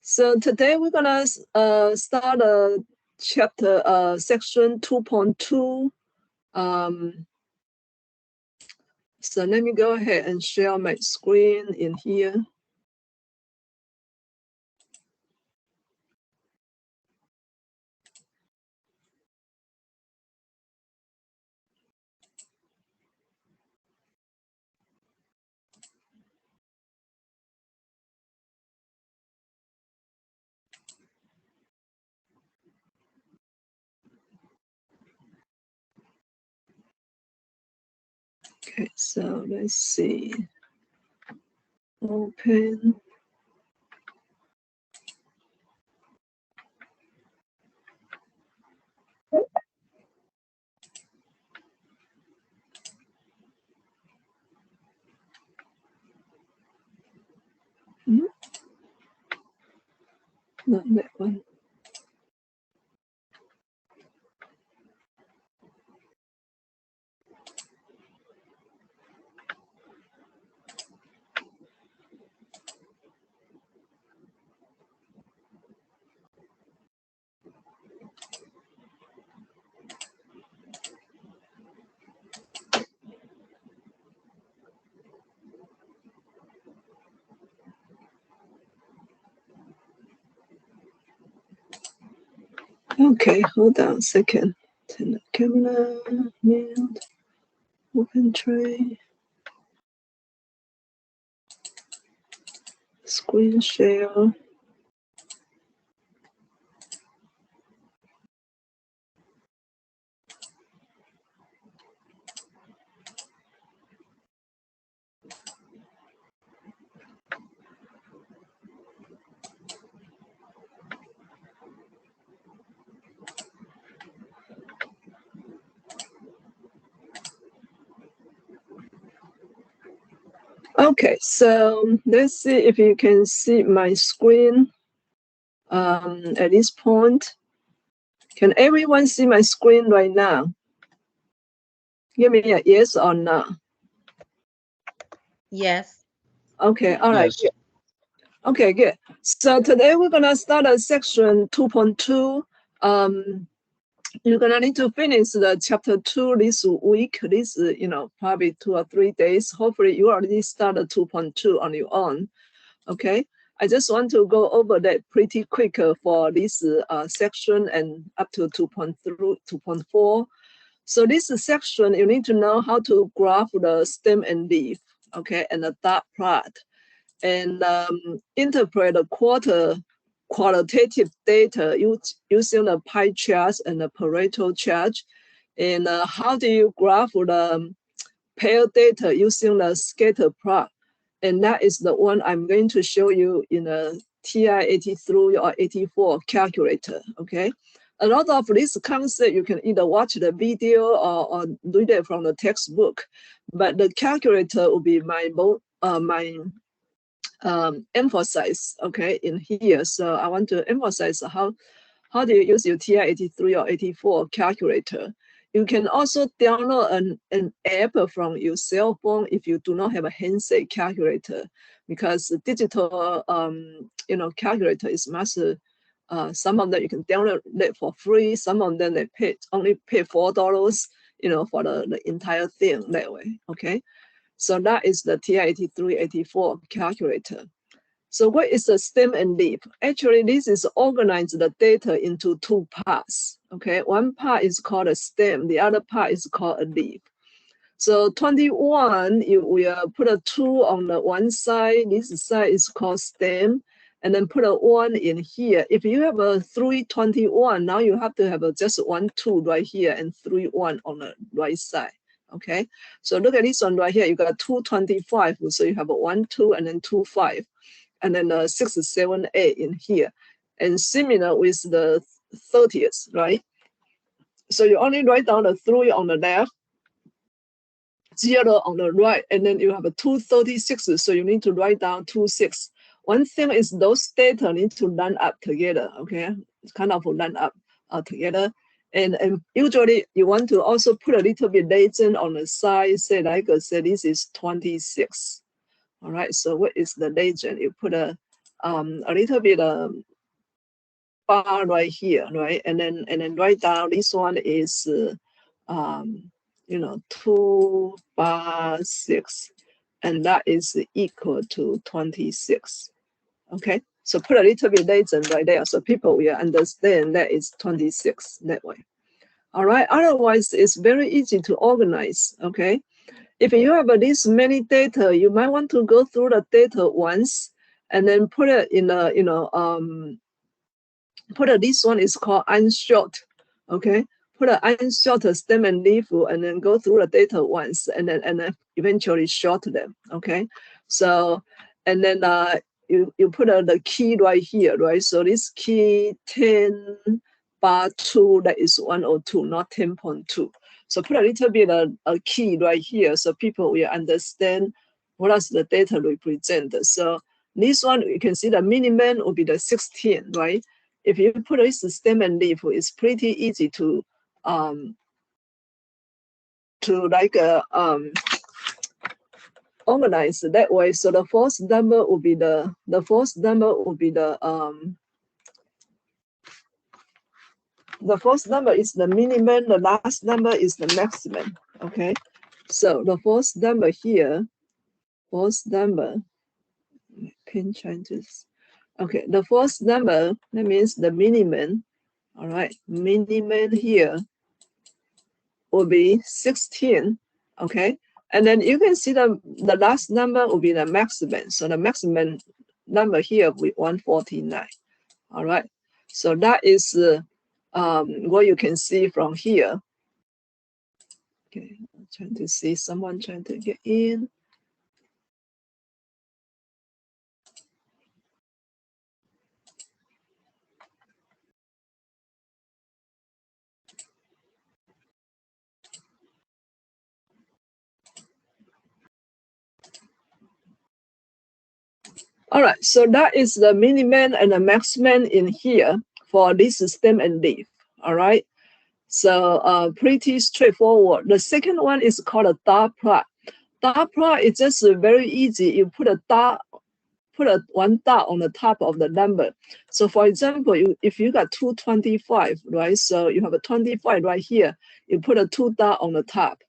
So today we're gonna start a chapter, section 2.2. So let me go ahead and share my screen in here. Okay, so let's see. Open. Not that one. Okay, hold on a second. Turn the camera, mute, open tray, screen share. Okay, so let's see if you can see my screen at this point. Can everyone see my screen right now? Give me a yes or no. Yes. Okay, all right. Yes. Okay, good. So today we're gonna start a section 2.2. You're gonna need to finish the chapter 2 this week. This, probably 2 or 3 days. Hopefully you already started 2.2 on your own. Okay. I just want to go over that pretty quick for this section and up to 2.3, 2.4. So this section, you need to know how to graph the stem and leaf, okay, and the dot plot, and interpret the qualitative data using the pie chart and the Pareto chart. And how do you graph the pair data using the scatter plot? And that is the one I'm going to show you in a TI-83 or 84 calculator, okay? A lot of this concept, you can either watch the video or read it from the textbook, but the calculator will be my emphasize, okay, in here. So I want to emphasize how do you use your TI-83 or 84 calculator. You can also download an app from your cell phone if you do not have a handset calculator, because digital, calculator is massive. Some of them you can download it for free. Some of them they only pay $4, for the entire thing that way. Okay, so that is the TI-83, 84 calculator. So what is a stem and leaf? Actually, this is organized the data into two parts. Okay, one part is called a stem, the other part is called a leaf. So 21, we put a 2 on the one side. This side is called stem, and then put a 1 in here. If you have a 321, now you have to have just 1 2 right here and 3 1 on the right side. Okay, so look at this one right here. You got 225, so you have a 1 2 and then 2 5. And then 6 7 8 in here, and similar with the 30th, right? So you only write down the 3 on the left, 0 on the right, and then you have a 236. So you need to write down 26. One thing is those data need to line up together. Okay, it's kind of line up together. And usually you want to also put a little bit legend on the side. Say like I said, this is 26. All right. So what is the legend? You put a a little bit bar right here, right? And then write down this one is 2 bar 6, and that is equal to 26. Okay, so put a little bit legend right there so people will understand that it's 26 that way. All right, otherwise it's very easy to organize. Okay, if you have this many data, you might want to go through the data once and then put it in a this one is called unshort. Okay, put an unshort stem and leaf and then go through the data once and then eventually short them. Okay, so and then you put the key right here, right? So this key 10 bar 2, that is 102, not 10.2. So put a little bit a key right here so people will understand what does the data represent. So this one, you can see the minimum will be the 16, right? If you put this stem and leaf, it's pretty easy to organize that way. So the first number will be the first number is the minimum, the last number is the maximum. Okay, so the first number here, pin changes. Okay, the first number, that means the minimum. All right, minimum here will be 16. Okay, and then you can see the last number will be the maximum. So the maximum number here will be 149. All right, so that is what you can see from here. Okay, I'm trying to see someone trying to get in. All right, so that is the minimum and the maximum in here for this stem and leaf. All right, so pretty straightforward. The second one is called a dot plot. Dot plot is just very easy. You put a dot, one dot on the top of the number. So for example, if you got 225, right? So you have a 25 right here. You put a 2 dot on the top.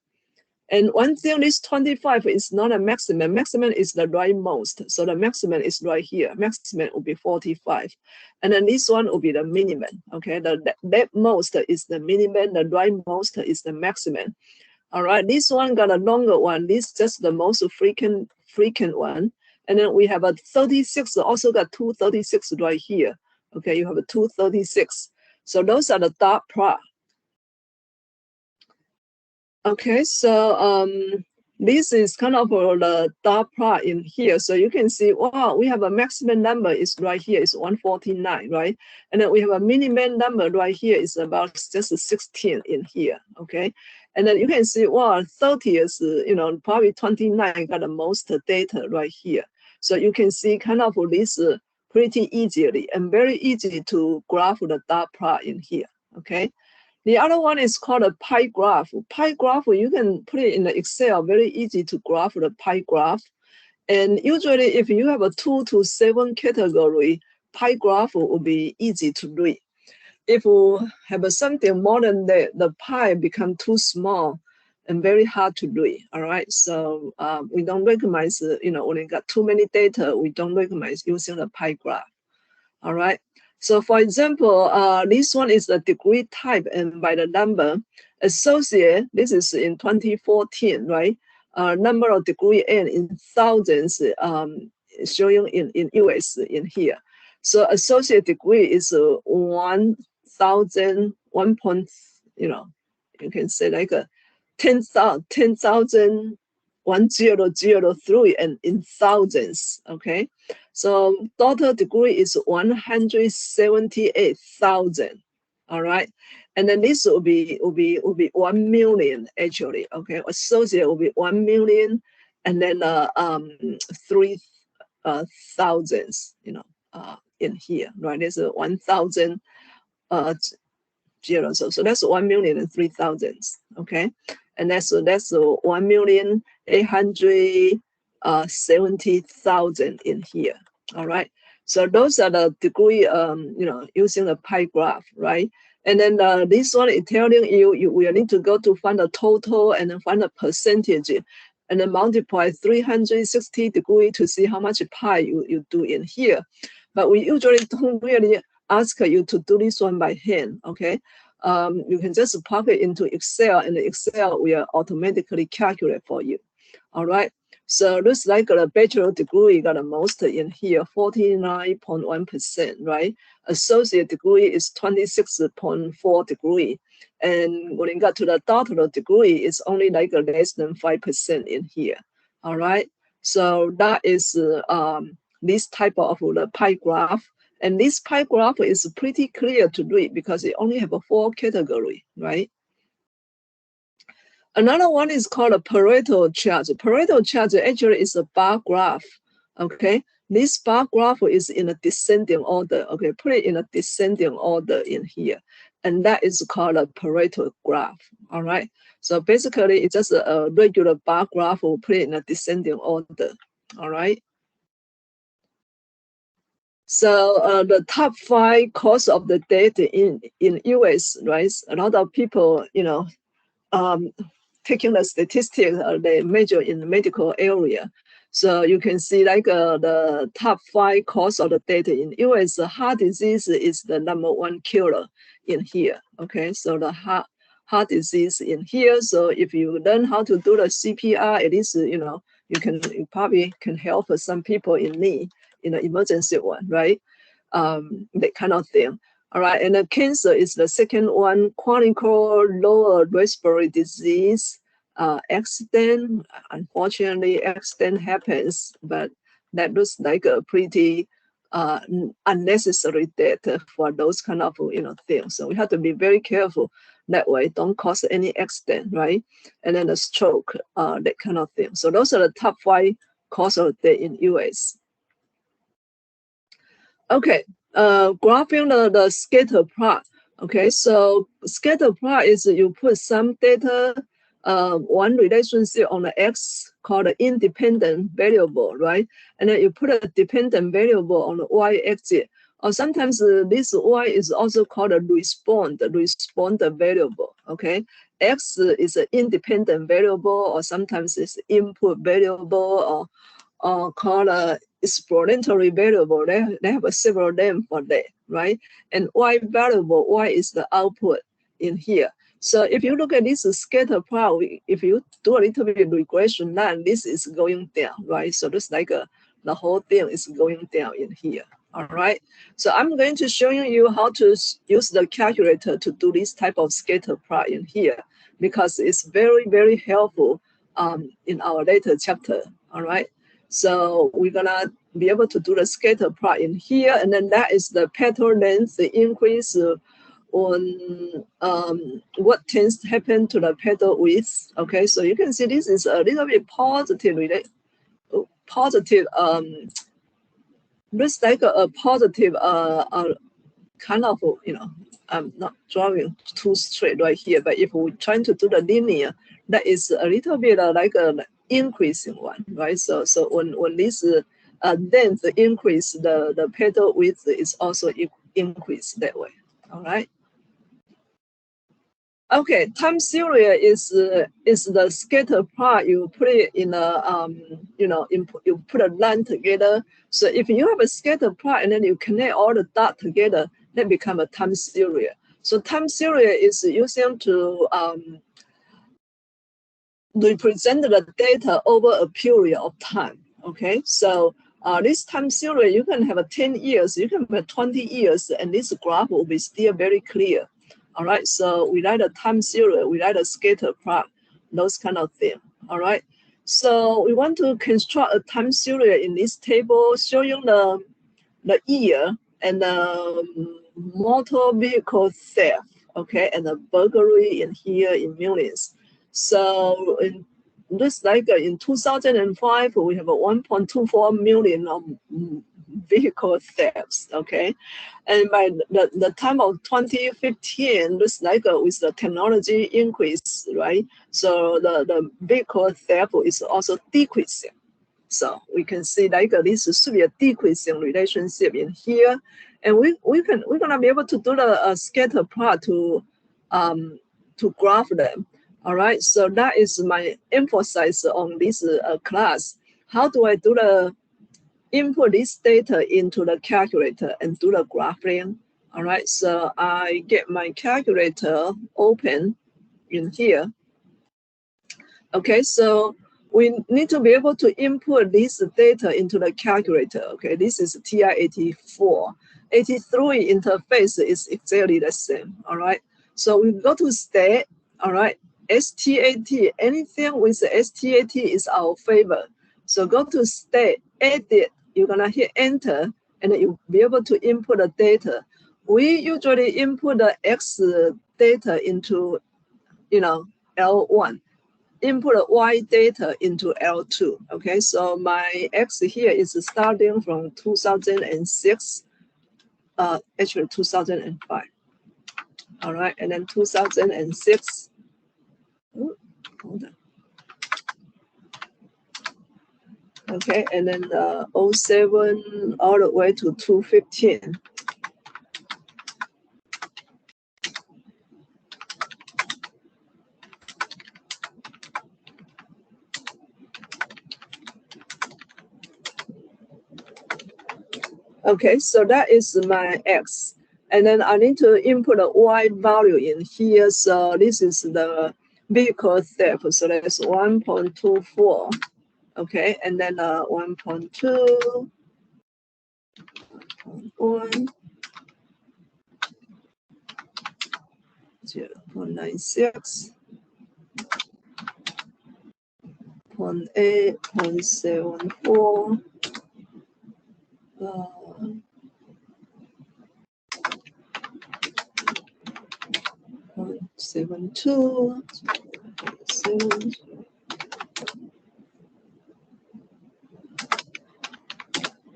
And one thing, this 25 is not a maximum. Maximum is the rightmost. So the maximum is right here. Maximum will be 45. And then this one will be the minimum. Okay, the leftmost is the minimum. The rightmost is the maximum. All right, this one got a longer one. This is just the most frequent one. And then we have a 36, also got 236 right here. Okay, you have a 236. So those are the dot plot. Okay, so this is kind of the dot plot in here. So you can see, wow, we have a maximum number is right here, is 149, right? And then we have a minimum number right here is about just 16 in here, okay? And then you can see, wow, 30 is, probably 29 got the most data right here. So you can see kind of this pretty easily and very easy to graph the dot plot in here, okay? The other one is called a pie graph. Pie graph, you can put it in the Excel, very easy to graph the pie graph. And usually if you have a 2 to 7 category, pie graph will be easy to read. If you have something more than that, the pie become too small and very hard to read, all right? So we don't recommend, when you got too many data, we don't recommend using the pie graph, all right? So for example, this one is the degree type and by the number. Associate, this is in 2014, right? Number of degree N in thousands showing in US in here. So associate degree is 1,000, you can say like a 10,000, 1003 and in thousands, okay? So total degree is 178,000, all right? And then this will be 1 million actually, okay? Associate will be 1 million, and then 3,000, in here, right? There's a 1,000 zero. So that's 1,003,000, okay? And that's 1,870,000 in here. All right. So those are the degree, using the pie graph, right? And then this one is telling you will need to go to find the total and then find the percentage and then multiply 360 degrees to see how much pi you do in here. But we usually don't really ask you to do this one by hand, okay? You can just plug it into Excel, and the Excel will automatically calculate for you. All right. So looks like the bachelor degree got the most in here, 49.1%, right? Associate degree is 26.4 degree. And when it got to the doctoral degree, it's only like less than 5% in here. All right. So that is this type of the pie graph. And this pie graph is pretty clear to read because it only have a 4 category, right? Another one is called a Pareto chart. Pareto chart actually is a bar graph, okay? This bar graph is in a descending order, okay? Put it in a descending order in here. And that is called a Pareto graph, all right? So basically, it's just a regular bar graph. We'll put it in a descending order, all right? So the top 5 cause of the death in US, right? A lot of people, taking the statistics, they measure in the medical area. So you can see like the top 5 cause of the death in US, heart disease is the #1 killer in here. Okay, so the heart disease in here. So if you learn how to do the CPR, at least you probably can help some people in need in the emergency one, right? That kind of thing. All right, and the cancer is the second one, chronic lower respiratory disease, accident. Unfortunately, accident happens, but that looks like a pretty unnecessary death for those kind of things. So we have to be very careful that way. Don't cause any accident, right? And then a stroke, that kind of thing. So those are the top 5 causes of death in US. Okay, graphing the scatter plot. Okay, so scatter plot is you put some data, one relationship on the x called the independent variable, right? And then you put a dependent variable on the y-axis. Or sometimes this y is also called a responder variable, okay? X is an independent variable, or sometimes it's input variable, or called a exploratory variable. They have a several names for that, right? And y variable, y is the output in here. So if you look at this scatter plot, if you do a little bit of regression line, this is going down, right? So it's like the whole thing is going down in here. All right. So I'm going to show you how to use the calculator to do this type of scatter plot in here, because it's very, very helpful in our later chapter. All right. So we're gonna be able to do the scatter plot in here, and then that is the petal length, the increase on what tends to happen to the petal width. Okay, so you can see this is a little bit positive, positive. Looks like a positive kind of, I'm not drawing too straight right here, but if we're trying to do the linear, that is a little bit like an increasing one, right? So when this length increase, the petal width is also increased that way. All right. Okay, time series is the scatter plot. You put it in a you put a line together. So if you have a scatter plot and then you connect all the dots together, that become a time series. So time series is using to represent the data over a period of time. Okay, so this time series, you can have a 10 years, you can have 20 years, and this graph will be still very clear. All right, so we write a time series, we write a scatter plot, those kind of things. All right, so we want to construct a time series in this table showing the year and the motor vehicle theft, okay, and the burglary in here in millions. So looks like in 2005, we have a 1.24 million of vehicle thefts, okay? And by the time of 2015, looks like with the technology increase, right? So the vehicle theft is also decreasing. So we can see like this should be a decreasing relationship in here, and we're gonna be able to do the scatter plot to graph them. All right, so that is my emphasis on this class. How do I do the input this data into the calculator and do the graphing? All right, so I get my calculator open in here. Okay, so we need to be able to input this data into the calculator. Okay, this is TI-84. 83 interface is exactly the same. All right, so we go to state. All right, STAT, anything with STAT is our favor. So go to state, edit, you're gonna hit enter, and then you'll be able to input the data. We usually input the X data into, L1. Input Y data into L2. Okay, so my X here is starting from 2006, actually 2005. All right, and then 2006. Ooh, hold on. Okay, and then 07 all the way to 2015. Okay, so that is my X. And then I need to input a Y value in here. So this is the vehicle theft. So that's 1.24. Okay, and then 1.2, 1, 0.96, 0.8, 0.74, 0.72, 7.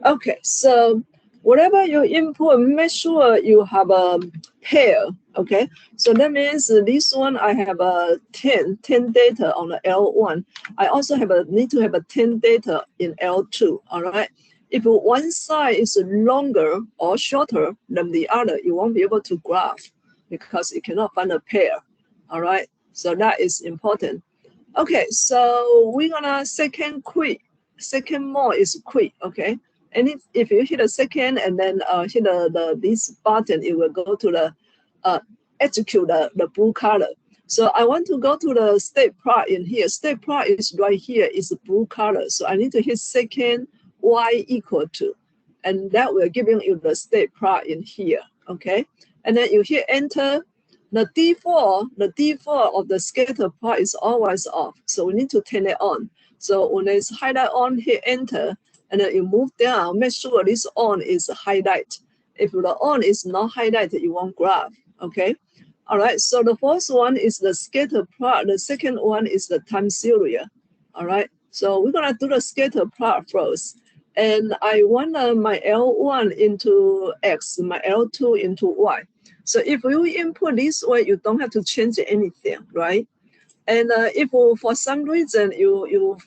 Okay, so whatever you input, make sure you have a pair. Okay, so that means this one I have a 10 data on the L1. I also need to have a 10 data in L2. All right, if one side is longer or shorter than the other, you won't be able to graph because you cannot find a pair. All right, so that is important. Okay, so we're gonna second more is quick. Okay, and if you hit a second and then hit this button, it will go to the execute the blue color. So I want to go to the state plot in here. State plot is right here, is blue color. So I need to hit second Y equal to, and that will giving you the state plot in here. Okay, and then you hit enter. The default of the scatter plot is always off. So we need to turn it on. So when it's highlight on, hit enter, and then you move down, make sure this on is highlight. If the on is not highlighted, you won't graph. Okay. All right. So the first one is the scatter plot. The second one is the time series. All right. So we're gonna do the scatter plot first. And I want my L1 into X, my L2 into Y. So if you input this way, you don't have to change anything, right? And if for some reason you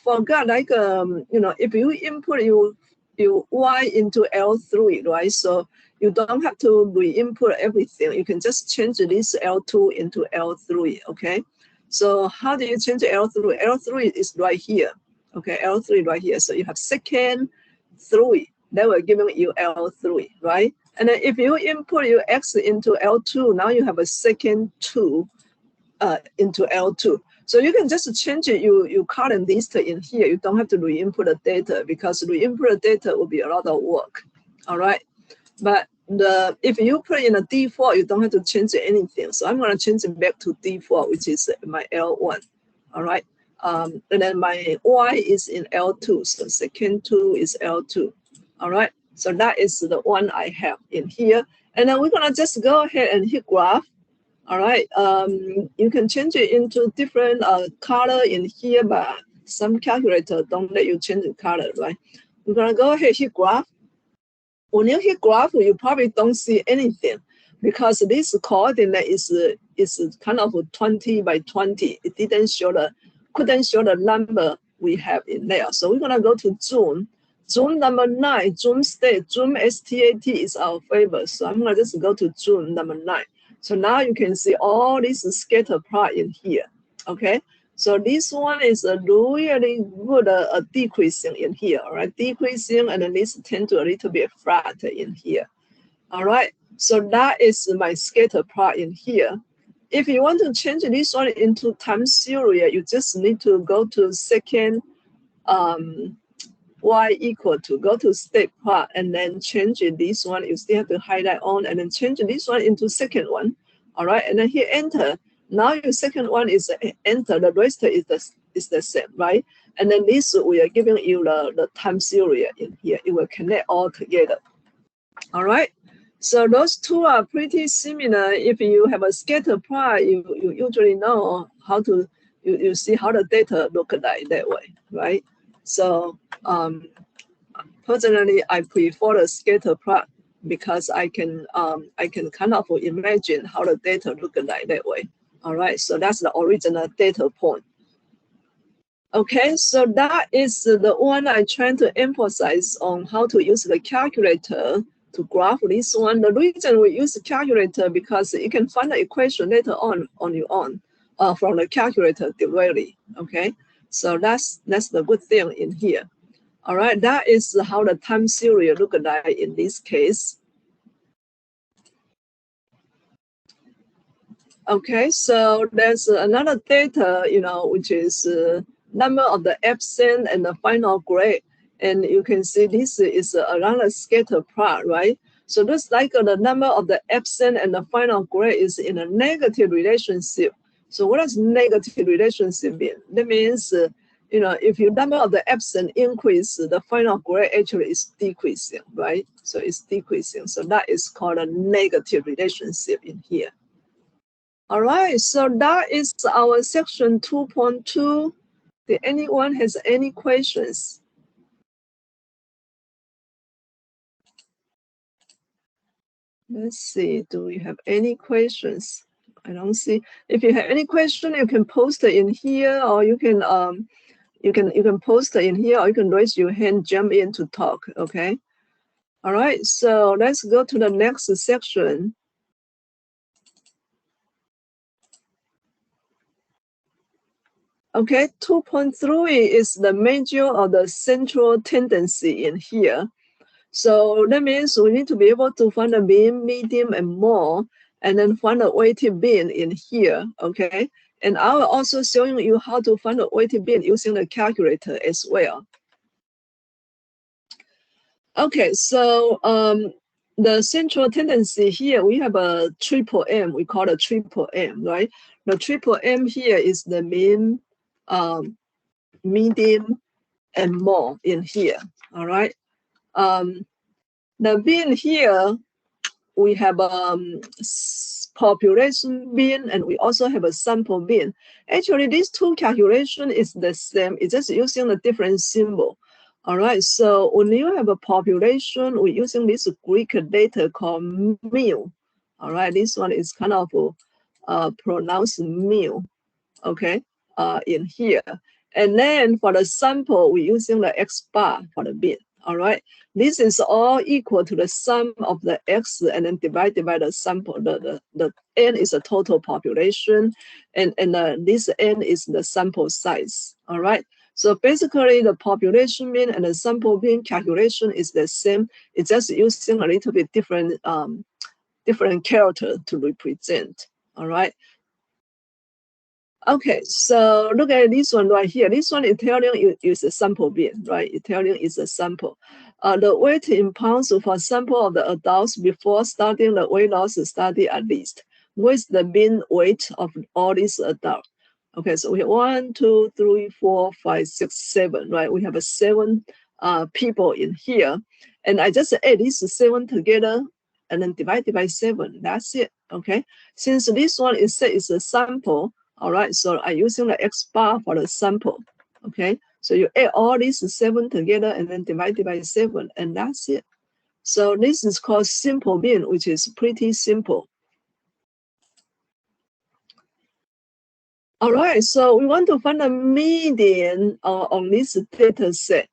forgot, like if you input you Y into L3, right? So you don't have to re-input everything. You can just change this L2 into L3, okay? So how do you change L3? L3 is right here, okay? L3 right here. So you have second 3, that will give you L3, right? And then if you input your X into L2, now you have a second 2 into L2. So you can just change it, you column list in here. You don't have to re-input the data because re-input the data will be a lot of work, all right? But if you put in a default, you don't have to change anything. So I'm gonna change it back to default, which is my L1, all right? And then my Y is in L2, so second 2 is L2, all right? So that is the one I have in here. And then we're gonna just go ahead and hit graph. All right, you can change it into different color in here, but some calculator don't let you change the color, right? We're gonna go ahead hit graph. When you hit graph, you probably don't see anything because this coordinate is kind of 20 by 20. It couldn't show the number we have in there. So we're gonna go to June. June number 9, June state, June STAT is our favorite. So I'm gonna just go to June number 9. So now you can see all this scatter plot in here, okay? So this one is a really good decreasing in here, all right? Decreasing, and then this tend to a little bit flat in here, all right? So that is my scatter plot in here. If you want to change this one into time series, you just need to go to second y equal to, go to state plot and then change this one. You still have to highlight on and then change this one into second one. All right, and then hit enter. Now your second one is enter, the rest is the same, right? And then this we are giving you the time series in here. It will connect all together. All right. So those two are pretty similar. If you have a scatter plot, you usually know how to, you see how the data look like that way, right? So personally, I prefer the scatter plot because I can kind of imagine how the data look like that way. All right, so that's the original data point. Okay, so that is the one I try to emphasize on how to use the calculator to graph this one. The reason we use the calculator because you can find the equation later on your own from the calculator directly. Okay, so that's the good thing in here. All right, that is how the time series look like in this case. Okay, so there's another data, which is number of the absent and the final grade. And you can see this is around a scatter plot, right? So just like the number of the absent and the final grade is in a negative relationship. So what does negative relationship mean? That means, if your number of the absent increase, the final grade actually is decreasing, right? So it's decreasing. So that is called a negative relationship in here. All right, so that is our section 2.2. Did anyone has any questions? Let's see, do we have any questions? I don't see. If you have any question, you can post it in here, or you can post it in here, or you can raise your hand, jump in to talk. Okay. All right. So let's go to the next section. Okay, 2.3 is the major or the central tendency in here. So that means we need to be able to find a mean, median, and mode, and then find a weighted mean in here, okay? And I will also showing you how to find a weighted mean using the calculator as well. Okay, so the central tendency here, we have a triple M, we call it triple M, right? The triple M here is the mean, median, and mode in here, all right? The mean here, we have population mean and we also have a sample mean. Actually, these two calculation is the same. It's just using a different symbol. All right. So when you have a population, we're using this Greek data called mu. All right. This one is kind of pronounced mu. Okay. In here. And then for the sample, we're using the X bar for the mean. All right, this is all equal to the sum of the X and then divided by the sample. The N is the total population, and this N is the sample size. All right, so basically the population mean and the sample mean calculation is the same. It's just using a little bit different different character to represent. All right. Okay, so look at this one right here. This one Italian is a sample mean, right? Italian is a sample. The weight in pounds for sample of the adults before starting the weight loss study at least, with the mean weight of all these adults. Okay, so we have 1, 2, 3, 4, 5, 6, 7, right? We have 7 people in here. And I just add these 7 together and then divide it by 7. That's it, okay? Since this one is a sample, all right, so I'm using the X bar for the sample, okay? So you add all these 7 together and then divide it by 7, and that's it. So this is called simple mean, which is pretty simple. All right, so we want to find a median on this data set.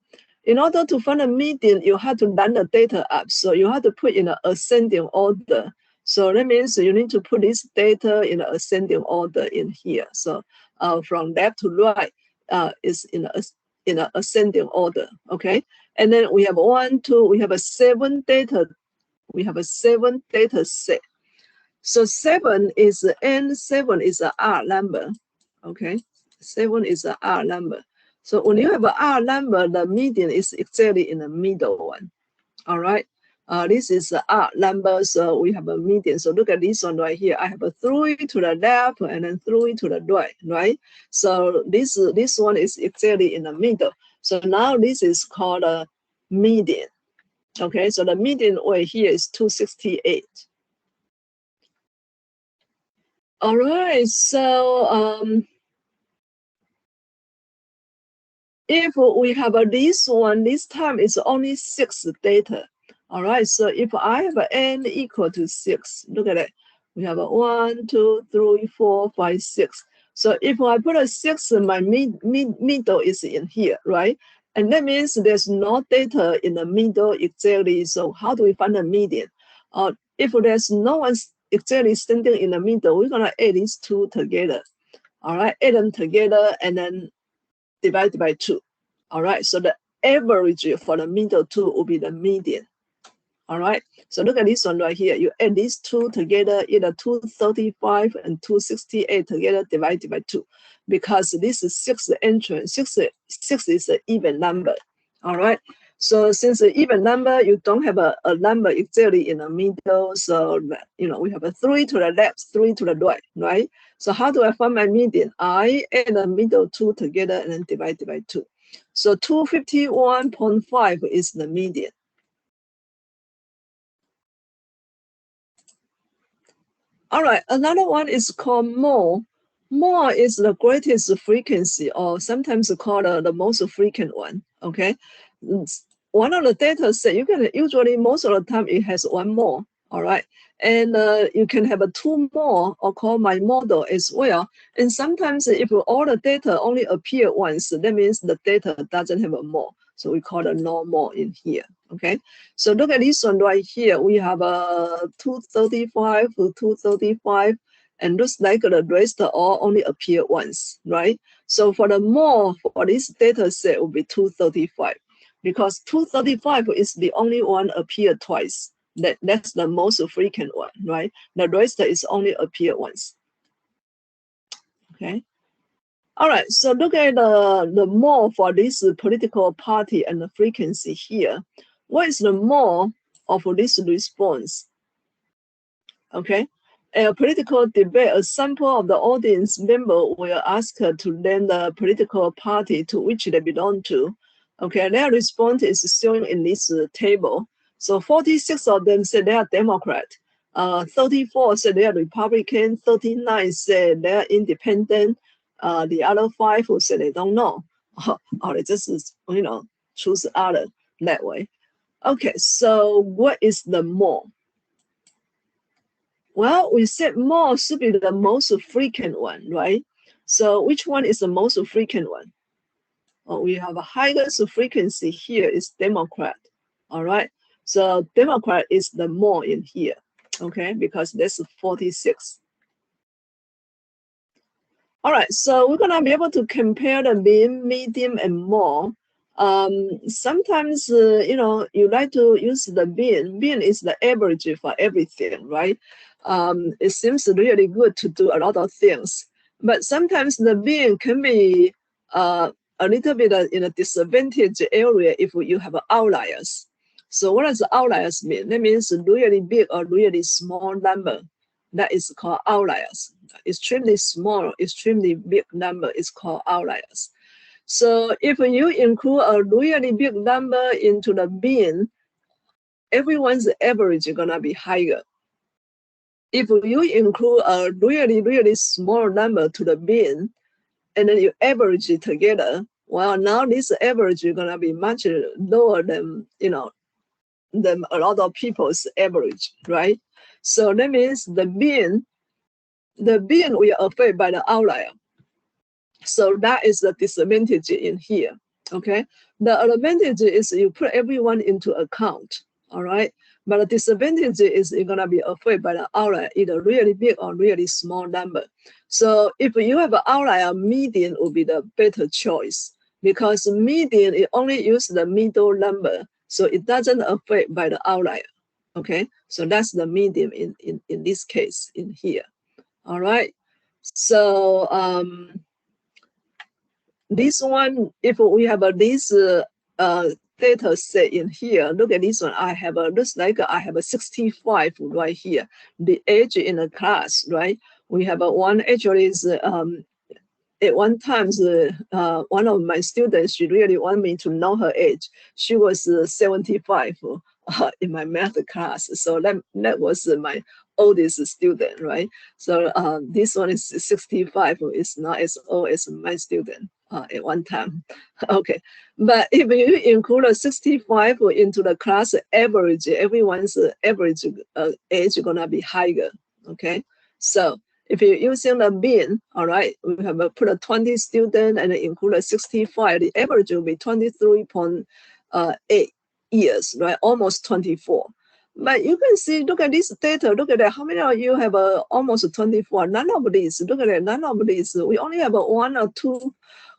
In order to find a median, you have to line the data up. So you have to put in an ascending order. So that means you need to put this data in an ascending order in here. So from left to right is in an ascending order. Okay, and then we have we have a 7 data. We have a 7 data set. So 7 is N7 is an R number. Okay, 7 is an R number. So when you have an R number, the median is exactly in the middle one. All right. This is the R number, so we have a median. So look at this one right here. I have a 3 to the left and then 3 to the right, right? So this one is exactly in the middle. So now this is called a median. Okay, so the median weight here is 268. All right, so if we have this one, this time is only 6 data. All right, so if I have n equal to 6, look at it. We have a 1, 2, 3, 4, 5, 6. So if I put a 6, my middle is in here, right? And that means there's no data in the middle exactly. So how do we find the median? If there's no one exactly standing in the middle, we're gonna add these two together. All right, add them together and then divide by 2. All right, so the average for the middle two will be the median. All right, so look at this one right here. You add these two together, either 235 and 268 together, divided by 2, because this is 6 entrance. 6 is an even number. All right, so since an even number, you don't have a number exactly in the middle. So we have a 3 to the left, 3 to the right, right? So how do I find my median? I add the middle two together and then divide by 2. So 251.5 is the median. All right, another one is called more. More is the greatest frequency, or sometimes called the most frequent one. Okay, one of the data set you can usually most of the time it has one more. All right, and you can have a 2 more, or call my model as well. And sometimes if all the data only appear once, that means the data doesn't have a more. So we call it no more in here. Okay, so look at this one right here. We have a 235 to 235, and looks like the rest all only appear once, right? So for the more for this data set will be 235, because 235 is the only one appear twice. That's the most frequent one, right? The rest is only appear once. Okay. All right, so look at the more for this political party and the frequency here. What is the more of this response? Okay, a political debate, a sample of the audience member will ask to name the political party to which they belong to. Okay, their response is shown in this table. So 46 of them said they are Democrat. 34 said they are Republican. 39 said they are independent. The other 5 who said they don't know. Or they just choose other that way. Okay, so what is the more? Well, we said more should be the most frequent one, right? So which one is the most frequent one? Oh, we have a highest frequency here is Democrat. All right. So Democrat is the more in here, okay, because that's 46. All right, so we're gonna be able to compare the mean, median, and more. Sometimes, you like to use the mean. Mean is the average for everything, right? It seems really good to do a lot of things, but sometimes the mean can be a little bit in a disadvantage area if you have outliers. So what does outliers mean? That means really big or really small number. That is called outliers. Extremely small, extremely big number is called outliers. So if you include a really big number into the mean, everyone's average is gonna be higher. If you include a really small number to the mean, and then you average it together, well, now this average is gonna be much lower than than a lot of people's average, right? So that means the mean we are affected by the outlier. So that is the disadvantage in here. Okay. The advantage is you put everyone into account. All right. But the disadvantage is you're gonna be afraid by the outlier, either really big or really small number. So if you have an outlier, median will be the better choice because median it only uses the middle number, so it doesn't affect by the outlier. Okay. So that's the median in this case in here. All right. So this one, if we have this data set in here, look at this one. I have looks like I have a 65 right here. The age in the class, right? We have one actually is at one time, one of my students, she really wanted me to know her age. She was 75 in my math class. So that was my oldest student, right? So this one is 65. It's not as old as my student at one time. Okay. But if you include a 65 into the class average, everyone's average age is going to be higher. Okay. So if you're using the bin, all right, we have put a 20 student and include a 65, the average will be 23.8 years, right? Almost 24. But you can see, look at this data, look at that. How many of you have almost 24? None of these, look at that, none of these. We only have one or two.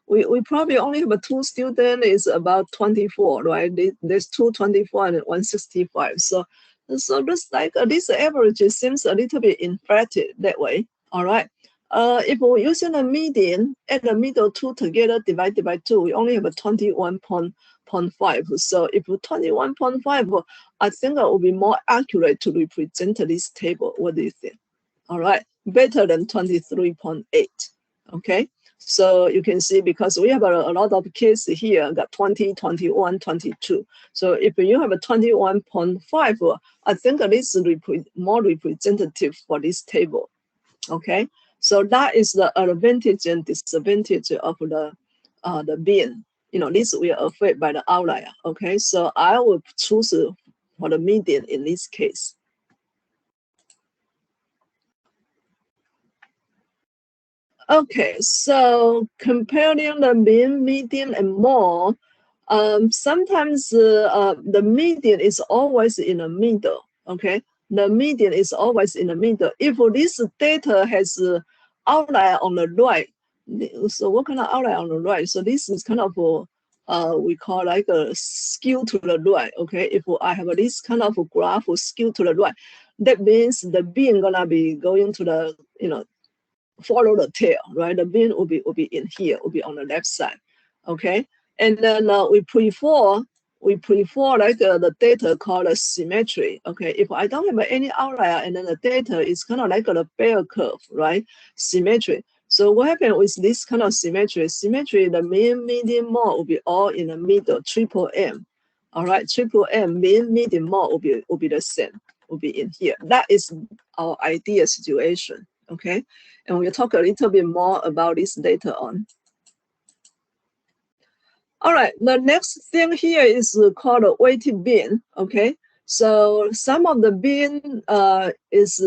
We probably only have two students is about 24, right? There's 224 and 165. So looks like this average seems a little bit inflated that way. All right. If we're using a median, add the middle two together, divided by 2, we only have a 21.5. So if 21.5, I think it will be more accurate to represent this table. What do you think? All right. Better than 23.8. Okay. So you can see because we have a lot of cases here, got 20, 21, 22. So if you have a 21.5, I think this is more representative for this table. Okay, so that is the advantage and disadvantage of the bin. You know, this we are affected by the outlier. Okay, so I will choose for the median in this case. Okay, so comparing the mean, median, and mode, sometimes the median is always in the middle. Okay, the median is always in the middle. If this data has outlier on the right, so what kind of outlier on the right? So this is kind of we call like a skew to the right. Okay, if I have this kind of graph skew to the right, that means the bin gonna be going to the follow the tail, right? The bin will be in here, will be on the left side, okay? And then we prefer like the data called a symmetry, okay? If I don't have any outlier and then the data is kind of like a bell curve, right? Symmetry. So what happens with this kind of symmetry? Symmetry, the mean, median, mode will be all in the middle, triple M. All right, triple M, mean, median, mode will be the same, will be in here. That is our ideal situation, okay? And we'll talk a little bit more about this later on. All right, the next thing here is called a weighted bin, okay? So some of the bin is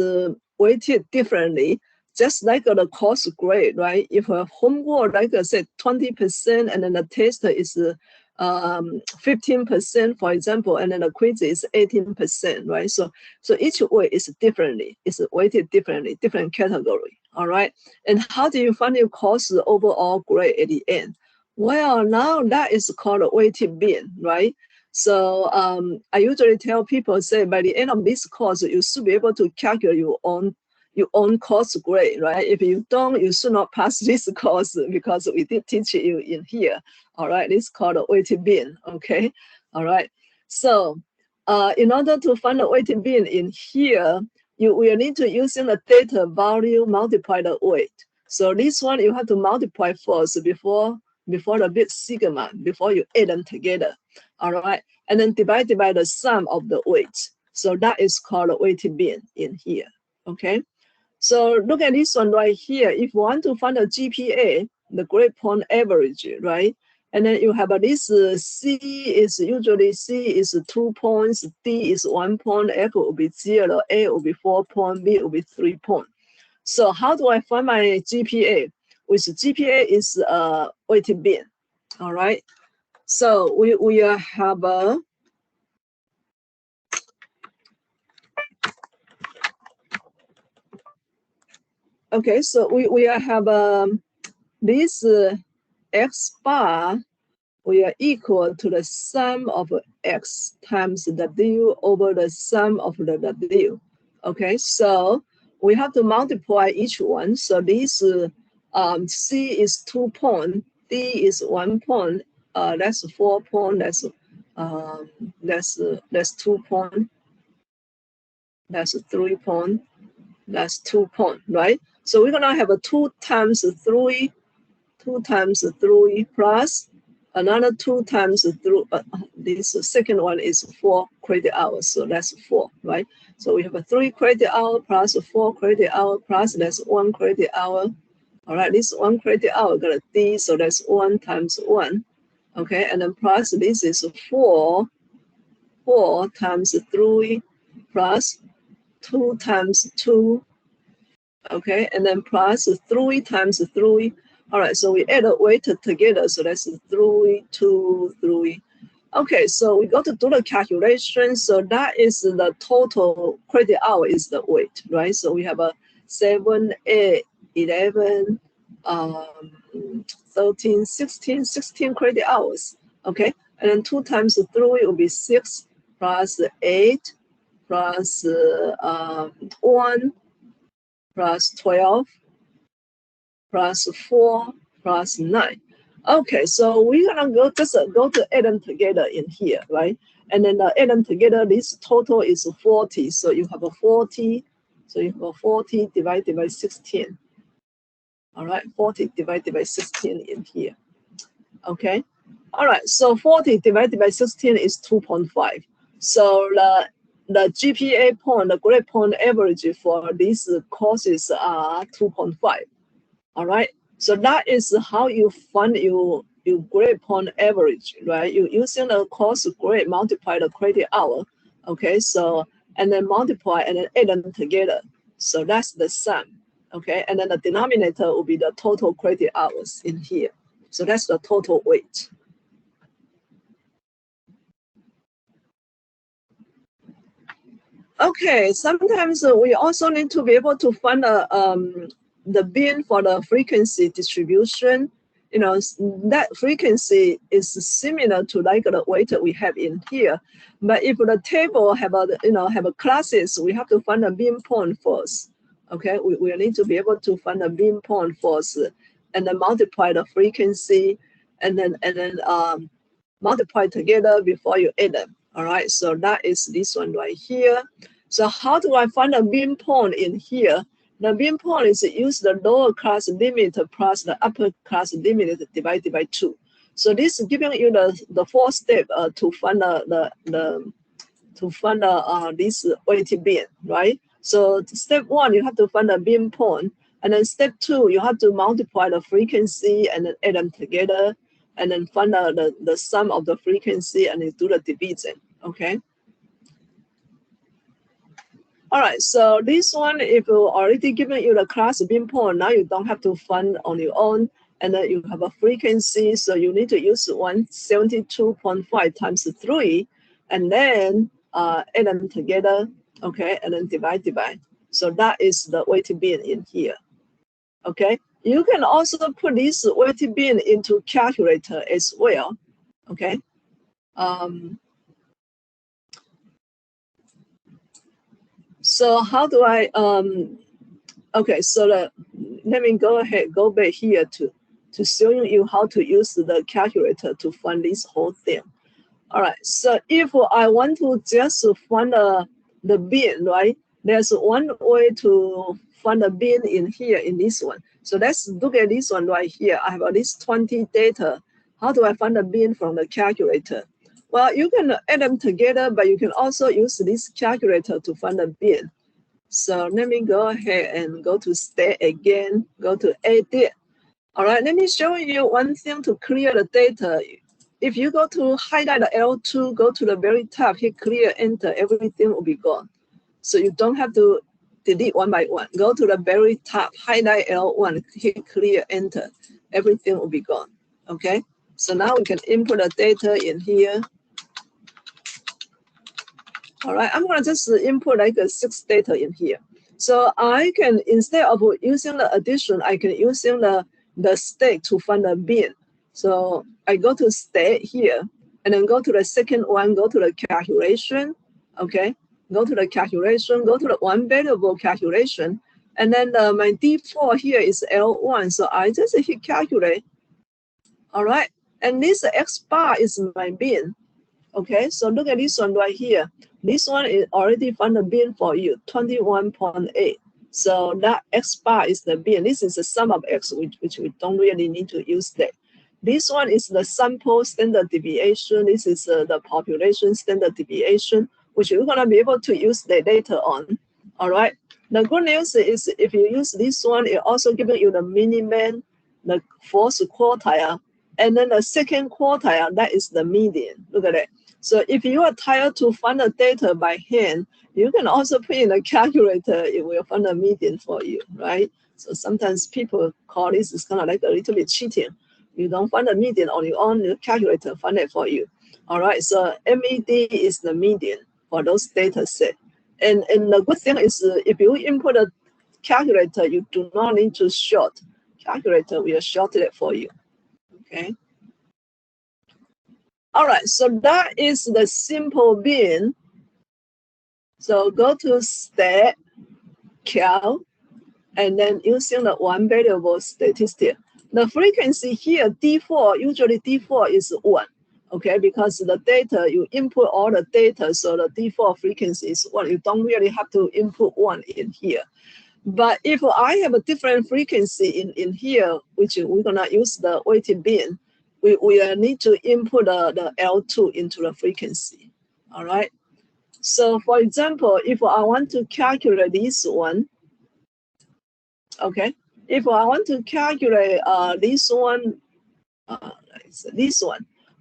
weighted differently, just like the course grade, right? If a homework, like I said, 20%, and then the test is 15%, for example, and then the quiz is 18%, right? So each weight is differently, it's weighted differently, different category, all right? And how do you find your course overall grade at the end? Well, now that is called a weighted bin, right? So I usually tell people, say by the end of this course, you should be able to calculate your own course grade, right? If you don't, you should not pass this course because we did teach you in here. All right, it's called a weighted bin, okay? All right, so in order to find the weighted bin in here, you will need to using the data value multiply the weight. So this one you have to multiply first before the big sigma, before you add them together, all right? And then divided by the sum of the weights. So that is called a weighted bin in here, okay? So look at this one right here. If you want to find the GPA, the grade point average, right? And then you have this C is usually C is 2 points, D is 1 point, F will be 0, A will be 4 points, B will be 3 points. So how do I find my GPA? with GPA is weighted bin. All right. So we have a okay. So we have this x bar. We are equal to the sum of x times w over the sum of the w. Okay, so we have to multiply each one. So this C is 2 point, D is 1 point, that's 4 point, that's 2 point, that's 3 point, that's 2 point, right? So we're gonna have a 2 times 3, 2 times 3 plus another 2 times 3. This second one is 4 credit hours, so that's 4, right? So we have a 3 credit hour plus 4 credit hour plus that's 1 credit hour. All right, this 1 credit hour got a D, so that's 1 times 1. Okay, and then plus this is 4 times 3 plus 2 times 2. Okay, and then plus 3 times 3. All right, so we add a weight together, so that's 3, 2, 3. Okay, so we got to do the calculation. So that is the total credit hour is the weight, right? So we have a 7, 8, 11, 13, 16 credit hours. Okay, and then 2 times 3 will be 6 plus 8 plus 1 plus 12 plus 4 plus 9. Okay, so we're gonna go to add them together in here, right? And then add them together, this total is 40. So you have a 40, so you have a 40 divided by 16. All right, 40 divided by 16 in here. Okay, all right, so 40 divided by 16 is 2.5. So the GPA point, the grade point average for these courses are 2.5. All right, so that is how you find your grade point average, right? You using the course grade multiply the credit hour. Okay, so and then multiply and then add them together. So that's the sum. Okay, and then the denominator will be the total credit hours in here. So that's the total weight. Okay, sometimes we also need to be able to find the bin for the frequency distribution. You know, that frequency is similar to like the weight we have in here. But if the table have a classes, we have to find a bin point first. Okay, we need to be able to find a bin point first, and then multiply the frequency, and then multiply together before you add them. All right, so that is this one right here. So how do I find a bin point in here? The bin point is use the lower class limit plus the upper class limit divided by 2. So this is giving you the fourth step to find this weighted bin, right? So step 1, you have to find a bin point, and then step 2, you have to multiply the frequency and then add them together, and then find the sum of the frequency and then do the division. Okay. All right, so this one, if you already given you the class bin point, now you don't have to find on your own, and then you have a frequency, so you need to use 172.5 times 3, and then add them together, okay, and then divide. So that is the weighted bin in here, okay. You can also put this weighted bin into calculator as well, okay. So how do I okay, so let me go back here to show you how to use the calculator to find this whole thing. All right, so if I want to just find the bin, right? There's one way to find the bin in here in this one. So let's look at this one right here. I have at least 20 data. How do I find the bin from the calculator? Well, you can add them together, but you can also use this calculator to find the bin. So let me go ahead and go to state again, go to edit. All right, let me show you one thing to clear the data. If you go to highlight the L2, go to the very top, hit clear, enter, everything will be gone. So you don't have to delete one by one. Go to the very top, highlight L1, hit clear, enter. Everything will be gone. Okay. So now we can input the data in here. All right, I'm gonna just input like a 6 data in here. So I can, instead of using the addition, I can using the state to find the bin. So I go to state here, and then go to the second one, go to the calculation, okay? Go to the calculation, go to the one variable calculation, and then my default here is L1, so I just hit calculate. All right, and this X bar is my bin. Okay, so look at this one right here. This one is already found the bin for you, 21.8. So that X bar is the bin. This is the sum of X, which we don't really need to use that. This one is the sample standard deviation. This is the population standard deviation, which we're gonna be able to use that later on. All right. The good news is if you use this one, it also giving you the minimum, the fourth quartile, and then the second quartile, that is the median. Look at that. So if you are tired to find the data by hand, you can also put in a calculator, it will find a median for you, right? So sometimes people call this is kind of like a little bit cheating. You don't find the median on your own, the calculator find it for you. All right, so MED is the median for those data set. And the good thing is if you input a calculator, you do not need to short. Calculator will short it for you, okay? All right, so that is the simple bin. So go to stat, cal, and then using the one variable statistic. The frequency here, default, usually default is 1, okay? Because the data, you input all the data, so the default frequency is 1. You don't really have to input 1 in here. But if I have a different frequency in here, which we're gonna use the weighted bin, we need to input the L2 into the frequency, all right? So for example, if I want to calculate this one, okay, if I want to calculate this one,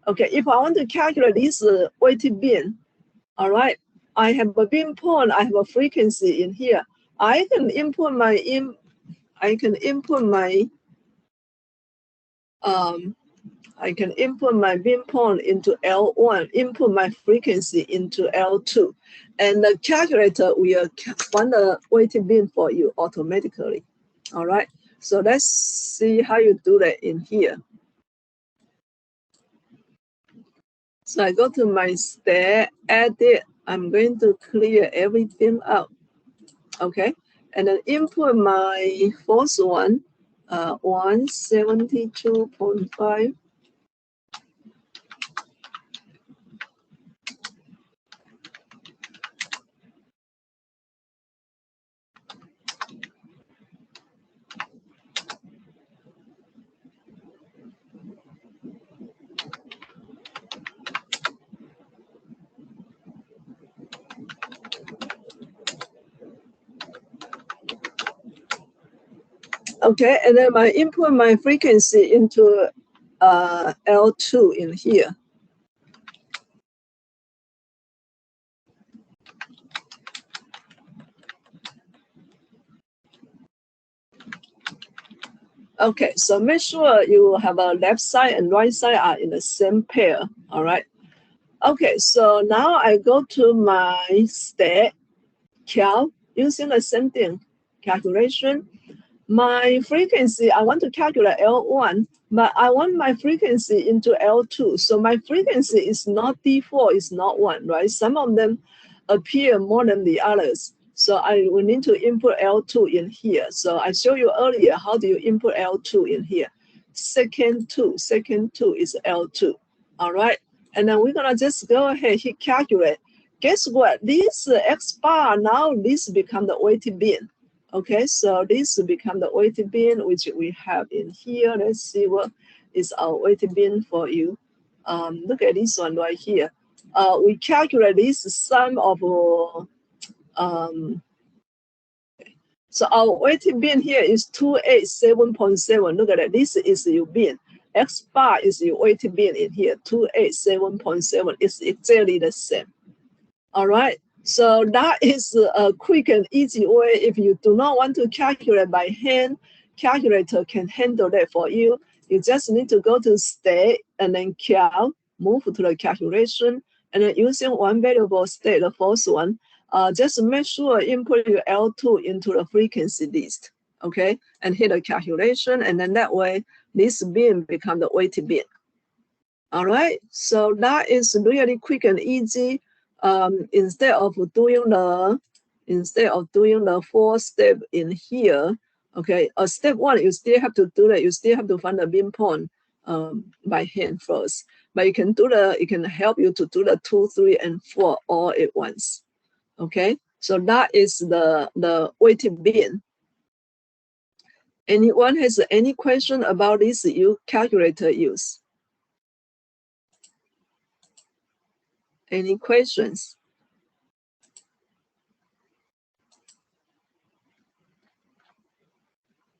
okay, if I want to calculate this weighted bin, all right, I have a bin point, I have a frequency in here. I can input my I can input my bin point into L1, input my frequency into L2, and the calculator will find the weighted bin for you automatically. All right, so let's see how you do that in here. So I go to my stat, edit, I'm going to clear everything out, okay? And then input my fourth one, 172.5. Okay, and then I input my frequency into L2 in here. Okay, so make sure you have a left side and right side are in the same pair, all right? Okay, so now I go to my stat, cal, using the same thing, calculation. My frequency, I want to calculate L1, but I want my frequency into L2. So my frequency is not default, it's not 1, right? Some of them appear more than the others. So I will need to input L2 in here. So I showed you earlier, how do you input L2 in here? Second 2 is L2, all right? And then we're gonna just go ahead, hit calculate. Guess what? This X bar, now this become the weighted bin. Okay, so this will become the weighted bin, which we have in here. Let's see what is our weighted bin for you. Look at this one right here. We calculate this sum of, so our weighted bin here is 287.7. Look at that, this is your bin. X bar is your weighted bin in here, 287.7. It's exactly the same. All right. So that is a quick and easy way. If you do not want to calculate by hand, calculator can handle that for you. You just need to go to state and then cal, move to the calculation, and then using one variable state, the first one, just make sure input your L2 into the frequency list, okay? And hit a calculation, and then that way, this bin become the weighted bin. All right, so that is really quick and easy. Instead of doing the 4-step in here, okay, step 1 you still have to do that. You still have to find the bin point by hand first, but it can help you to do the 2, 3, and 4 all at once. Okay, so that is the weighted bin. Anyone has any question about this calculator use? Any questions?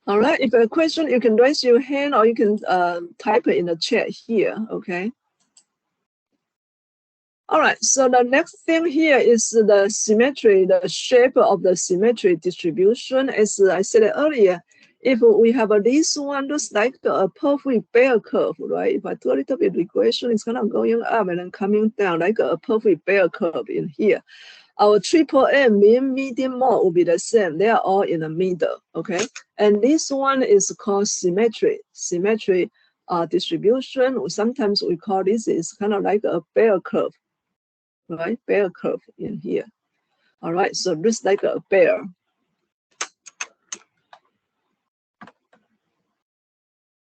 All right, if you have a question, you can raise your hand or you can type it in the chat here, okay? All right, so the next thing here is the symmetry, the shape of the symmetry distribution. As I said earlier, if we have this one, looks like a perfect bear curve, right? If I do a little bit regression, it's kind of going up and then coming down like a perfect bear curve in here. Our triple M, mean, median, mode will be the same. They are all in the middle, okay? And this one is called symmetry. Symmetry distribution. Sometimes we call this is kind of like a bear curve, right? Bear curve in here. All right, so looks like a bear.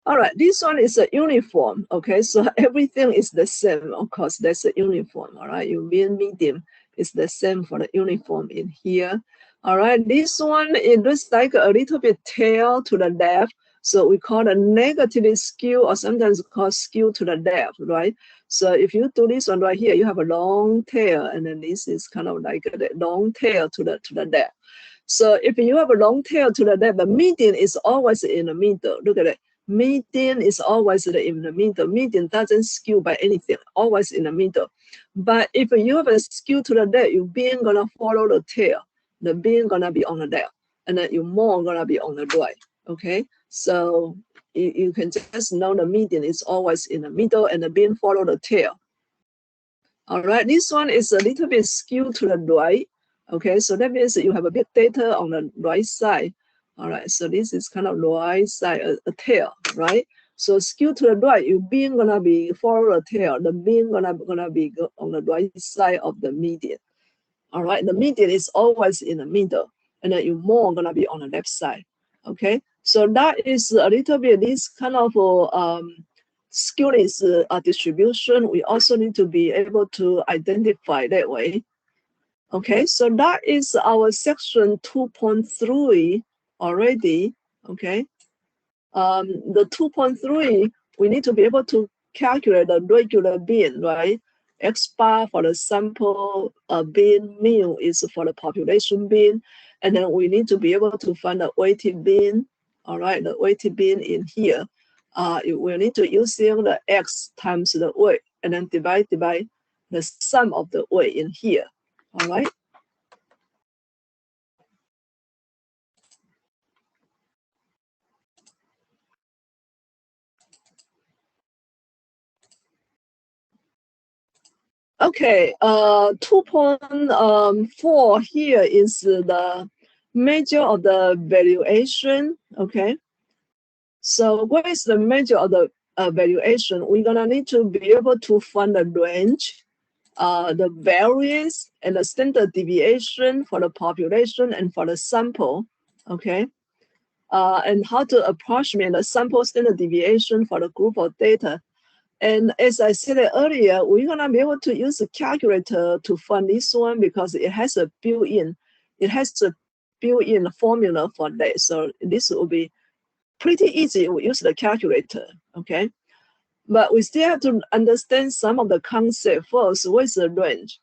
All right, this one is a uniform, okay? So everything is the same, of course, that's a uniform, all right? Your mean, median is the same for the uniform in here. All right, this one, it looks like a little bit tail to the left. So we call it negatively skew, or sometimes called skew to the left, right? So if you do this one right here, you have a long tail, and then this is kind of like a long tail to the left. So if you have a long tail to the left, the median is always in the middle. Look at it. Median is always in the middle. Median doesn't skew by anything, always in the middle. But if you have a skew to the left, your being gonna follow the tail. The being gonna be on the left, and then your more gonna be on the right. Okay, so you can just know the median is always in the middle, and the being follow the tail. All right, this one is a little bit skewed to the right. Okay, so that means you have a bit data on the right side. All right, so this is kind of right side, a tail, right? So skew to the right, you being gonna be follow the tail. The being gonna be on the right side of the median. All right, the median is always in the middle, and then you more gonna be on the left side. Okay, so that is a little bit this kind of skewness distribution. We also need to be able to identify that way. Okay, so that is our section 2.3 already. Okay, the 2.3, we need to be able to calculate the regular bin, right? X bar for the sample bin, mu is for the population bin, and then we need to be able to find the weighted bin. All right, the weighted bin in here. We need to using the X times the weight, and then divide the sum of the weight in here. All right. Okay, 2.4 here is the measure of the valuation. Okay, so what is the measure of the valuation? We're gonna need to be able to find the range, the variance, and the standard deviation for the population and for the sample. Okay, and how to approximate the sample standard deviation for the group of data. And as I said earlier, we're gonna be able to use a calculator to find this one because it has a built-in formula for that. So this will be pretty easy. We use the calculator, okay? But we still have to understand some of the concept first. What is the range?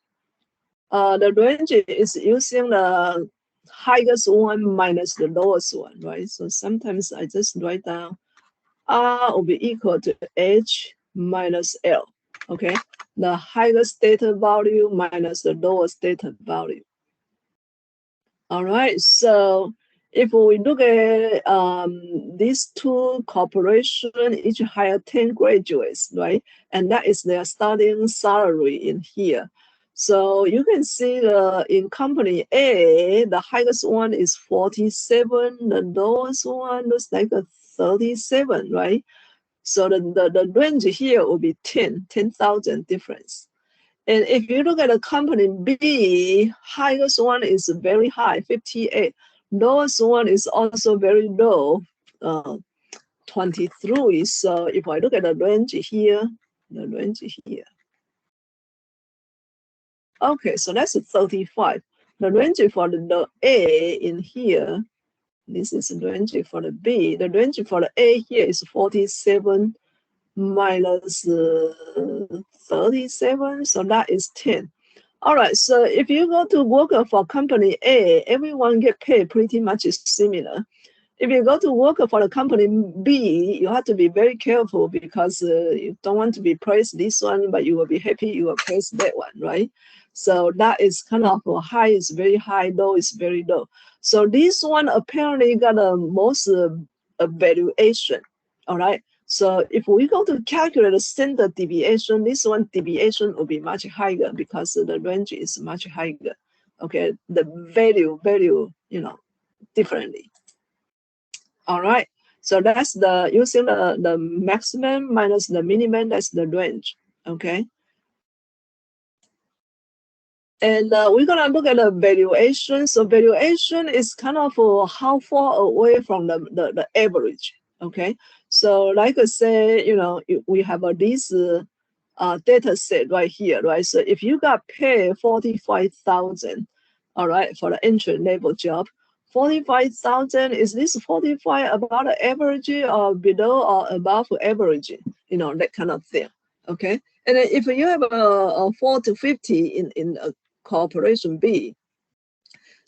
The range is using the highest one minus the lowest one, right? So sometimes I just write down R will be equal to H minus L. Okay, the highest data value minus the lowest data value. All right, so if we look at these two corporations, each hire 10 graduates, right? And that is their starting salary in here. So you can see in company A, the highest one is 47, the lowest one looks like a 37, right? So the range here will be 10,000 difference. And if you look at the company B, highest one is very high, 58. Lowest one is also very low, 23. So if I look at the range here, okay, so that's 35. The range for the A in here, this is the range for the B. The range for the A here is 47 minus 37, so that is 10. All right, so if you go to work for company A, everyone get paid pretty much similar. If you go to work for the company B, you have to be very careful because you don't want to be praised this one, but you will be happy you will praise that one, right? So that is kind of high is very high, low is very low. So this one apparently got the most valuation, all right? So if we go to calculate the standard deviation, this one deviation will be much higher because the range is much higher. Okay, the value, differently. All right. So that's the using the maximum minus the minimum, that's the range. Okay. And we're gonna look at the valuation. So valuation is kind of how far away from the average. Okay. So like I say, we have this data set right here, right? So if you got paid 45,000, all right, for the entry level job, 45,000, is this 45 about the average or below or above average? That kind of thing. Okay. And then if you have a 4 to 50 in a corporation B,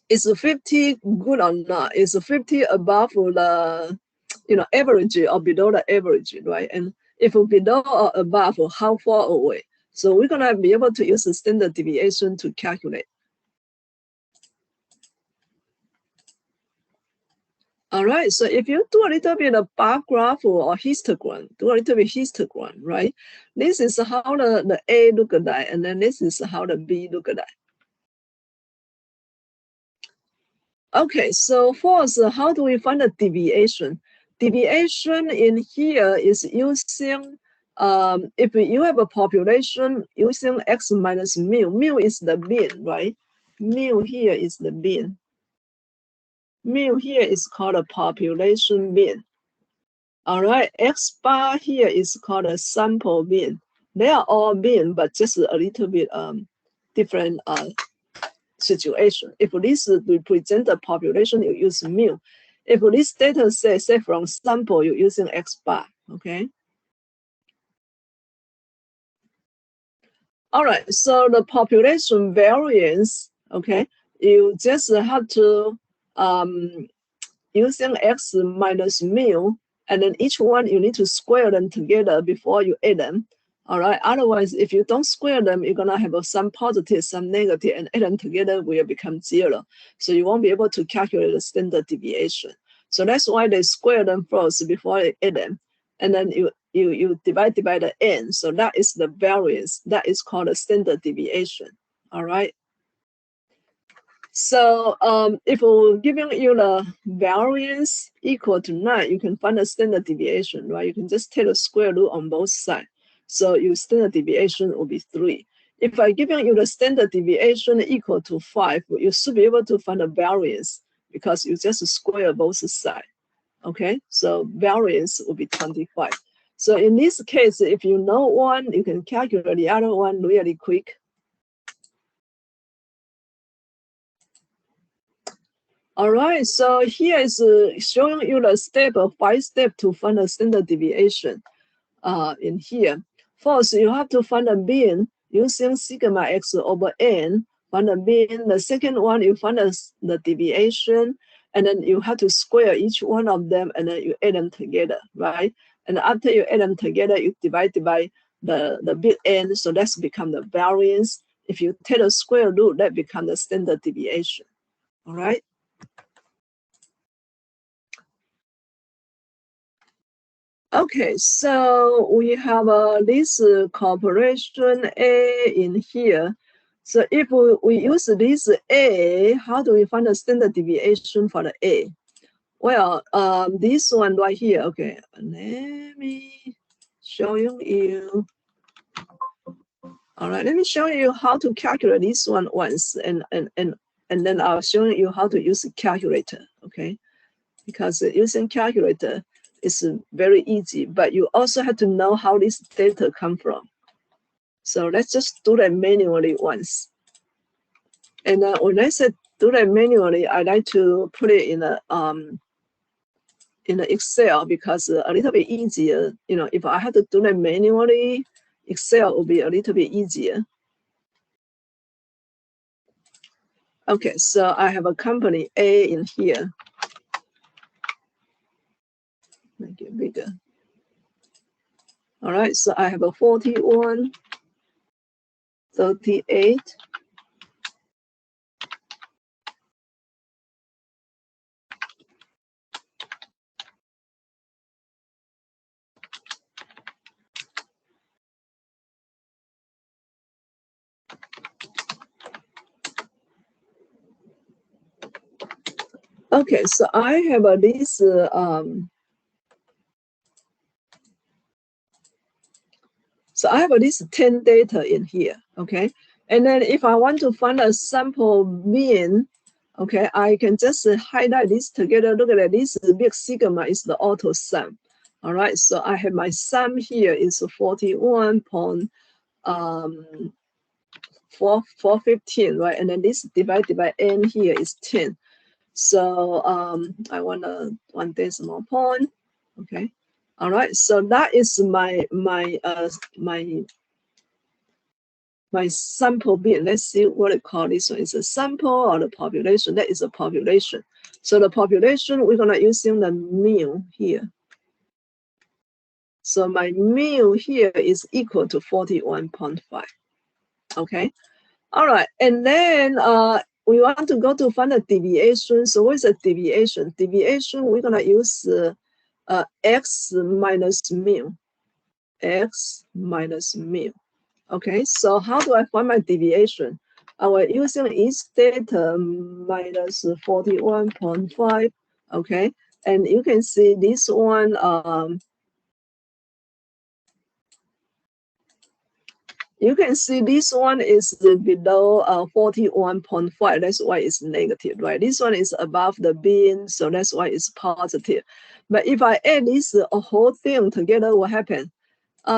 is 50 good or not? Is 50 above the average or below the average, right? And if below or above, how far away? So we're gonna be able to use the standard deviation to calculate. All right, so if you do a little bit of bar graph or histogram, right? This is how the A look like, and then this is how the B look like. Okay, so first, how do we find the deviation? Deviation in here is using, if you have a population using x minus mu, mu is the mean, right? Mu here is the mean. Mu here is called a population mean. All right, x bar here is called a sample mean. They are all mean, but just a little bit different situation. If this represent the population, you use mu. If this data set, say from sample, you're using x bar, okay? All right, so the population variance, okay, you just have to using x minus mu, and then each one you need to square them together before you add them. All right. Otherwise, if you don't square them, you're gonna have some positive, some negative, and add them together will become 0. So you won't be able to calculate the standard deviation. So that's why they square them first before they add them, and then you divide by the n. So that is the variance. That is called a standard deviation. All right. So if we're giving you the variance equal to 9, you can find the standard deviation, right? You can just take the square root on both sides. So your standard deviation will be 3. If I giving you the standard deviation equal to 5, you should be able to find the variance because you just square both sides. Okay, so variance will be 25. So in this case, if you know one, you can calculate the other one really quick. All right, so here is showing you the step of 5 steps to find the standard deviation in here. First, you have to find a mean using sigma x over n, find a mean. The second one, you find the deviation, and then you have to square each one of them, and then you add them together, right? And after you add them together, you divide by the big N, so that's become the variance. If you take the square root, that becomes the standard deviation. All right. Okay, so we have this corporation A in here. So if we use this A, how do we find the standard deviation for the A? Well, this one right here. Okay, let me show you. All right, let me show you how to calculate this one once, and then I'll show you how to use a calculator. Okay, because using calculator is very easy, but you also have to know how this data come from. So let's just do that manually once. And when I said do that manually, I like to put it in the Excel, because a little bit easier. You know, if I had to do that manually, Excel will be a little bit easier. Okay, so I have a company A in here. Make it bigger. All right, so I have a 41, 38. Okay, so I have this so I have this 10 data in here, okay? And then if I want to find a sample mean, okay, I can just highlight this together. Look at that, this big sigma is the auto sum. All right, so I have my sum here is 41.415, right? And then this divided by n here is 10. So I want one decimal point, okay? All right, so that is my sample being. Let's see what it call this one. Is a sample or the population? That is a population. So the population, we're gonna using the mu here. So my mu here is equal to 41.5. Okay. All right. And then we want to go to find a deviation. So what is a deviation? Deviation, we're gonna use x minus mu. X minus mu. Okay, so how do I find my deviation? I will using each data minus 41.5. Okay, and you can see this one. You can see this one is below 41.5. That's why it's negative, right? This one is above the bin, so that's why it's positive. But if I add this whole thing together, what happens?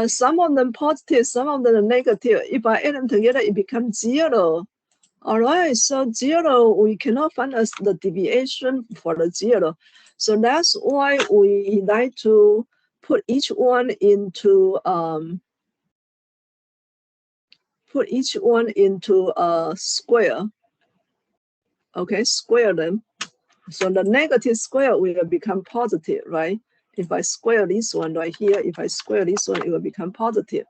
Some of them positive, some of them negative. If I add them together, it becomes 0. All right, so 0, we cannot find the deviation for the 0. So that's why we like to put each one into a square. Okay, square them. So the negative square will become positive, right? If I square this one right here, if I square this one, it will become positive.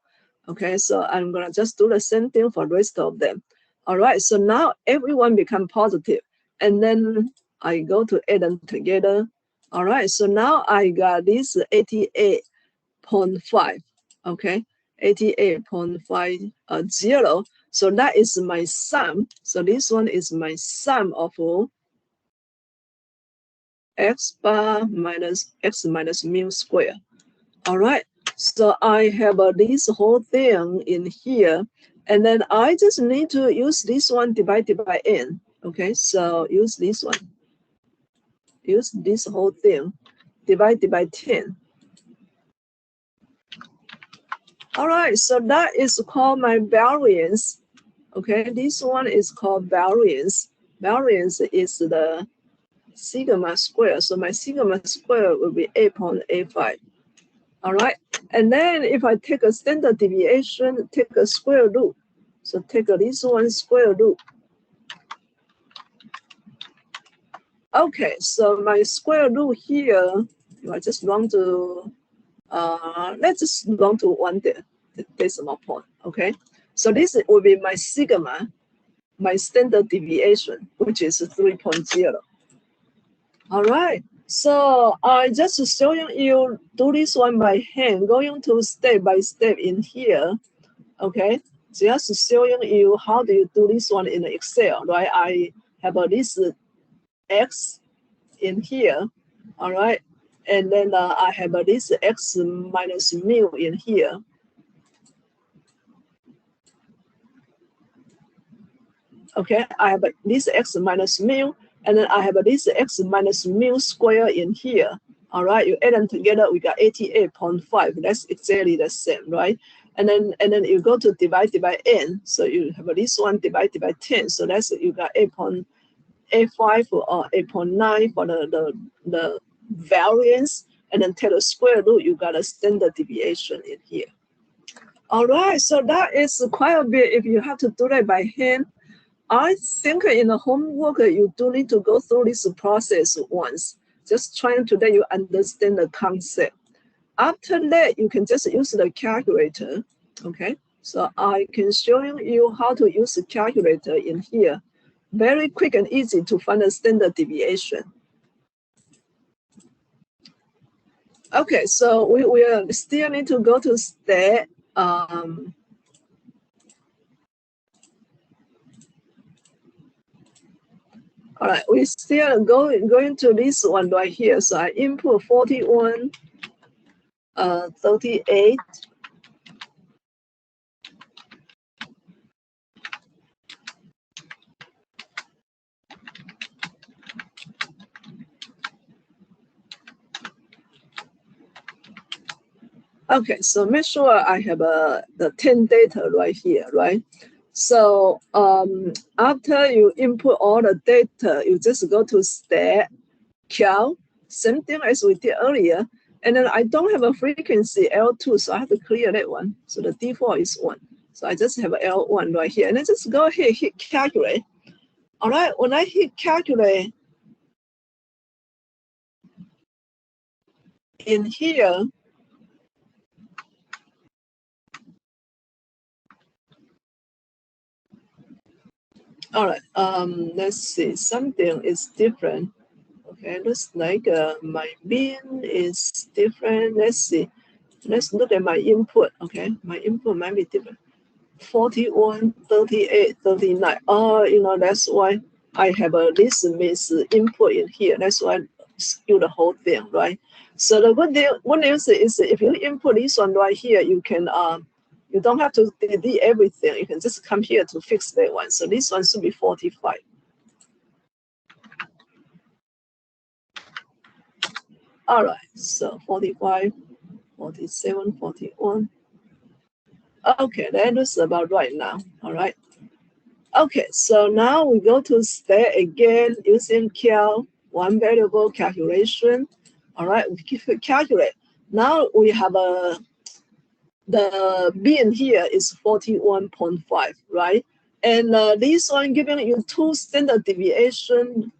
Okay, so I'm gonna just do the same thing for the rest of them. All right, so now everyone become positive, and then I go to add them together. All right, so now I got this 88.5. Okay, 88.50. So that is my sum. So this one is my sum of x bar minus x minus mu square. All right, so I have this whole thing in here, and then I just need to use this one divided by n. Okay, so use this one. Use this whole thing divided by 10. All right, so that is called my variance. Okay, this one is called variance. Variance is the sigma square. So my sigma square will be 8.85. All right, and then if I take a standard deviation, take a square root. So take this one square root. Okay, so my square root here, if I just want to, let's just run to 1 there. decimal point. Okay, so this will be my sigma, my standard deviation, which is 3.0. All right. So I just showing you do this one by hand, going to step by step in here. Okay, just showing you how do you do this one in Excel, right? I have a this x in here, all right, and then I have a this x minus mu in here. Okay, I have this x minus mu, and then I have this x minus mu square in here. All right, you add them together, we got 88.5. That's exactly the same, right? And then you go to divide by n. So you have this one divided by 10. So that's you got 8.85 or 8.9 for the variance, and then take the square root, you got a standard deviation in here. All right, so that is quite a bit if you have to do that by hand. I think in the homework, you do need to go through this process once, just trying to let you understand the concept. After that, you can just use the calculator, okay? So I can show you how to use the calculator in here. Very quick and easy to find the standard deviation. Okay, so we will still need to go to step. All right, we still going to this one right here. So I input 41, 38. Okay, so make sure I have the 10 data right here, right? So after you input all the data, you just go to step, cal, same thing as we did earlier. And then I don't have a frequency L2, so I have to clear that one. So the default is 1. So I just have L1 right here. And then just go ahead, hit calculate. All right, when I hit calculate, in here, all right, let's see, something is different. Okay, looks like my bin is different. Let's see. Let's look at my input. Okay, my input might be different. 41, 38, 39. Oh, you know, that's why I have a this miss input in here. That's why I skew the whole thing, right? So the good news is if you input this one right here, you can you don't have to delete everything. You can just come here to fix that one. So this one should be 45. All right, so 45, 47, 41. Okay, that is about right now. All right. Okay, so now we go to step again using cal, one variable calculation. All right, we calculate. Now we have the bin here is 41.5, right? And this one giving you two standard deviation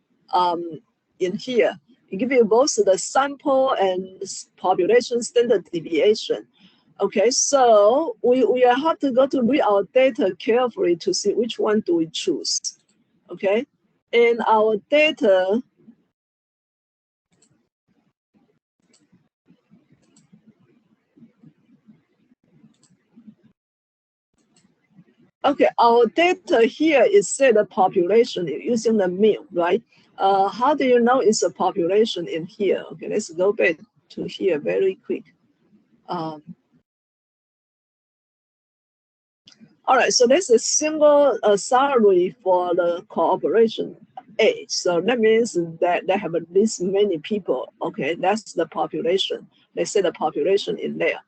in here. It gives you both the sample and population standard deviation. Okay, so we have to go to read our data carefully to see which one do we choose. Okay, in our data, okay, our data here is set the population using the mean, right? How do you know it's a population in here? Okay, let's go back to here very quick. All right, so that's a single salary for the cooperation A. So that means that they have at least many people. Okay, that's the population. They say the population in there.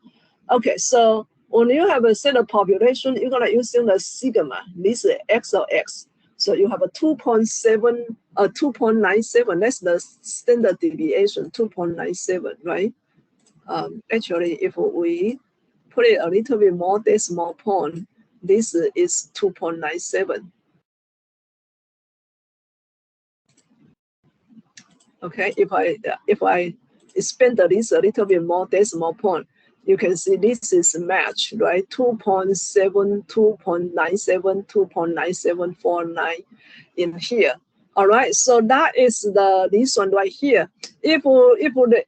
Okay, so when you have a set of population, you're gonna using the sigma. This is x of x. So you have a 2.7, 2.97. That's the standard deviation, 2.97, right? Actually, if we put it a little bit more decimal point, this is 2.97. Okay, if I expand this a little bit more decimal point, you can see this is a match, right? 2.7, 2.97, 2.9749 in here. All right, so that is this one right here. If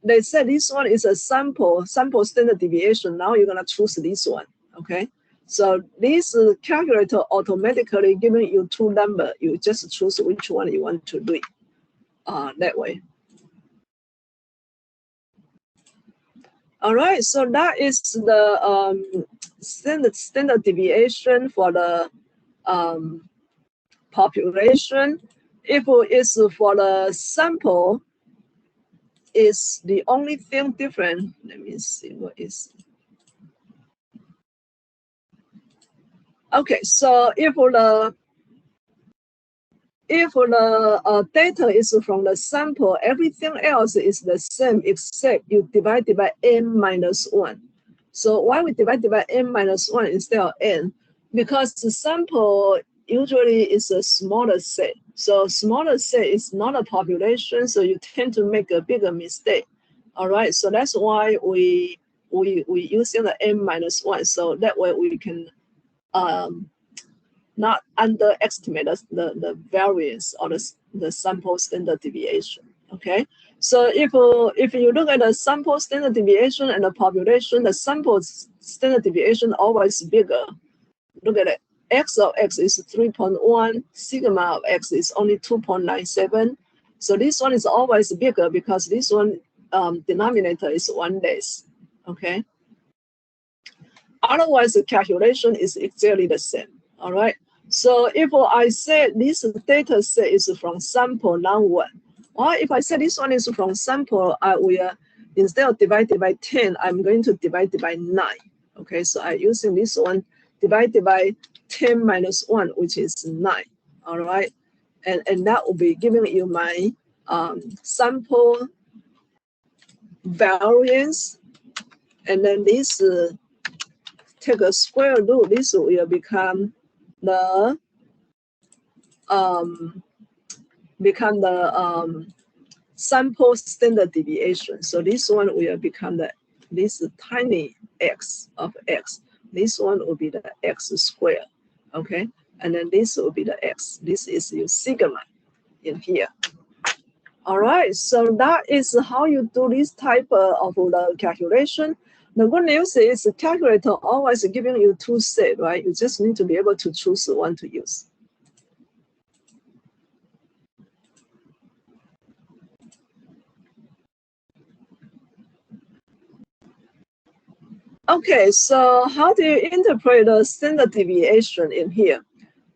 they say this one is a sample standard deviation, now you're gonna choose this one. Okay, so this calculator automatically giving you two numbers. You just choose which one you want to do it that way. All right, so that is the standard deviation for the population. If it's for the sample, is the only thing different. Let me see what is. Okay, so if the data is from the sample, everything else is the same except you divide it by n minus 1. So why we divide it by n minus 1 instead of n? Because the sample usually is a smaller set. So smaller set is not a population, so you tend to make a bigger mistake. All right, so that's why we using the n minus 1, so that way we can not underestimate the variance or the sample standard deviation. Okay, so if you look at the sample standard deviation and the population, the sample standard deviation always bigger. Look at it. X of x is 3.1, sigma of x is only 2.97. So this one is always bigger because this one denominator is 1 less. Okay. Otherwise, the calculation is exactly the same. All right. So if I say this data set is from sample non-1, or if I say this one is from sample, I will, instead of divided by 10, I'm going to divide it by 9. Okay, so I'm using this one divided by 10 minus 1, which is 9. All right, and that will be giving you my sample variance, and then this take a square root, this will become the sample standard deviation. So this one will become this tiny x of x. This one will be the x squared. Okay, and then this will be the x. This is your sigma in here. All right, so that is how you do this type of the calculation. The good news is the calculator always giving you two sets, right? You just need to be able to choose one to use. Okay, so how do you interpret the standard deviation in here?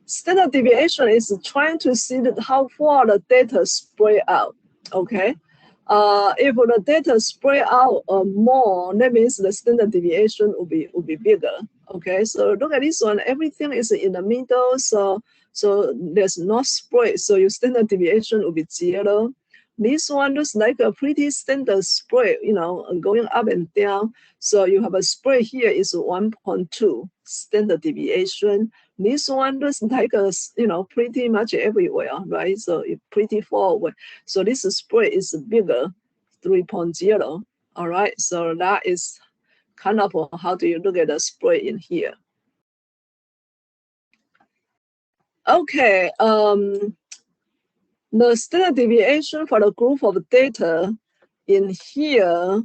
Standard deviation is trying to see how far the data spread out. Okay, if the data spread out more, that means the standard deviation will be bigger. Okay, so look at this one. Everything is in the middle, so there's no spread. So your standard deviation will be 0. This one looks like a pretty standard spread, you know, going up and down. So you have a spread here is 1.2 standard deviation. This one looks like a, you know, pretty much everywhere, right? So it's pretty far away. So this spread is bigger, 3.0. All right, so that is kind of how do you look at the spread in here. Okay, the standard deviation for the group of data in here,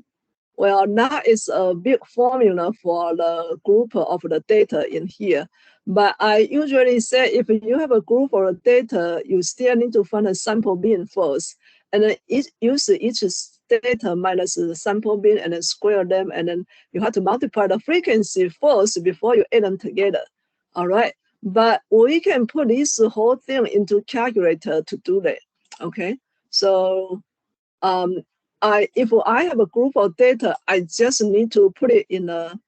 well, that is a big formula for the group of the data in here. But I usually say if you have a group of data, you still need to find a sample mean first. And then use each data minus the sample mean and then square them. And then you have to multiply the frequency first before you add them together. All right. But we can put this whole thing into calculator to do that. Okay. So if I have a group of data, I just need to put it in the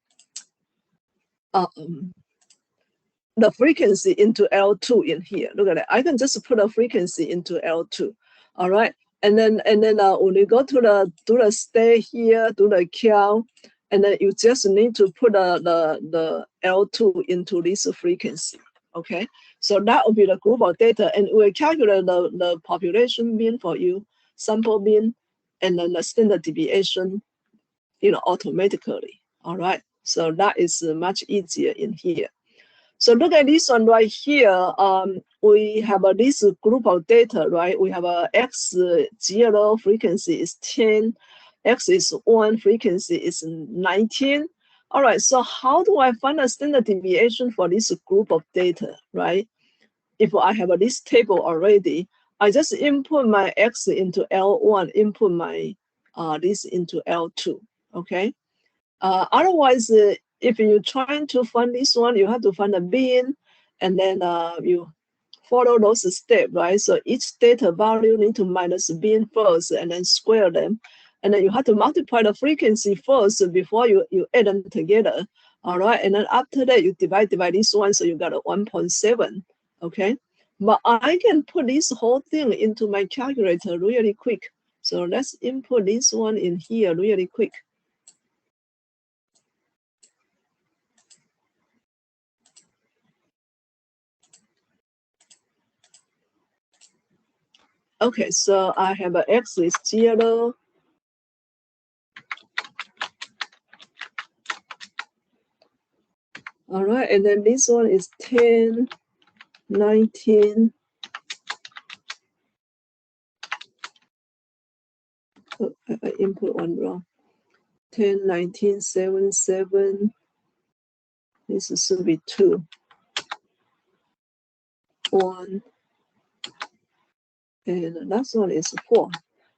frequency into L2 in here. Look at that. I can just put a frequency into L2. All right. And then when you go to do the stay here, do the count, and then you just need to put the L2 into this frequency. Okay. So that will be the group of data, and we'll calculate the population mean for you, sample mean, and then the standard deviation, you know, automatically. All right, so that is much easier in here. So look at this one right here. We have this group of data, right? We have a x0 frequency is 10, x is 1, frequency is 19. All right, so how do I find a standard deviation for this group of data, right? If I have this table already, I just input my x into L1, input my this into L2, okay? Otherwise, if you're trying to find this one, you have to find a bin, and then you follow those steps, right? So each data value need to minus bin first, and then square them. And then you have to multiply the frequency first before you add them together. All right, and then after that, you divide this one, so you got a 1.7, okay? But I can put this whole thing into my calculator really quick. So let's input this one in here really quick. Okay, so I have a x is 0. All right, and then this one is 10, 19. Oh, I input one wrong. 10, 19, 7, 7. This should be 2, 1. And the last one is 4.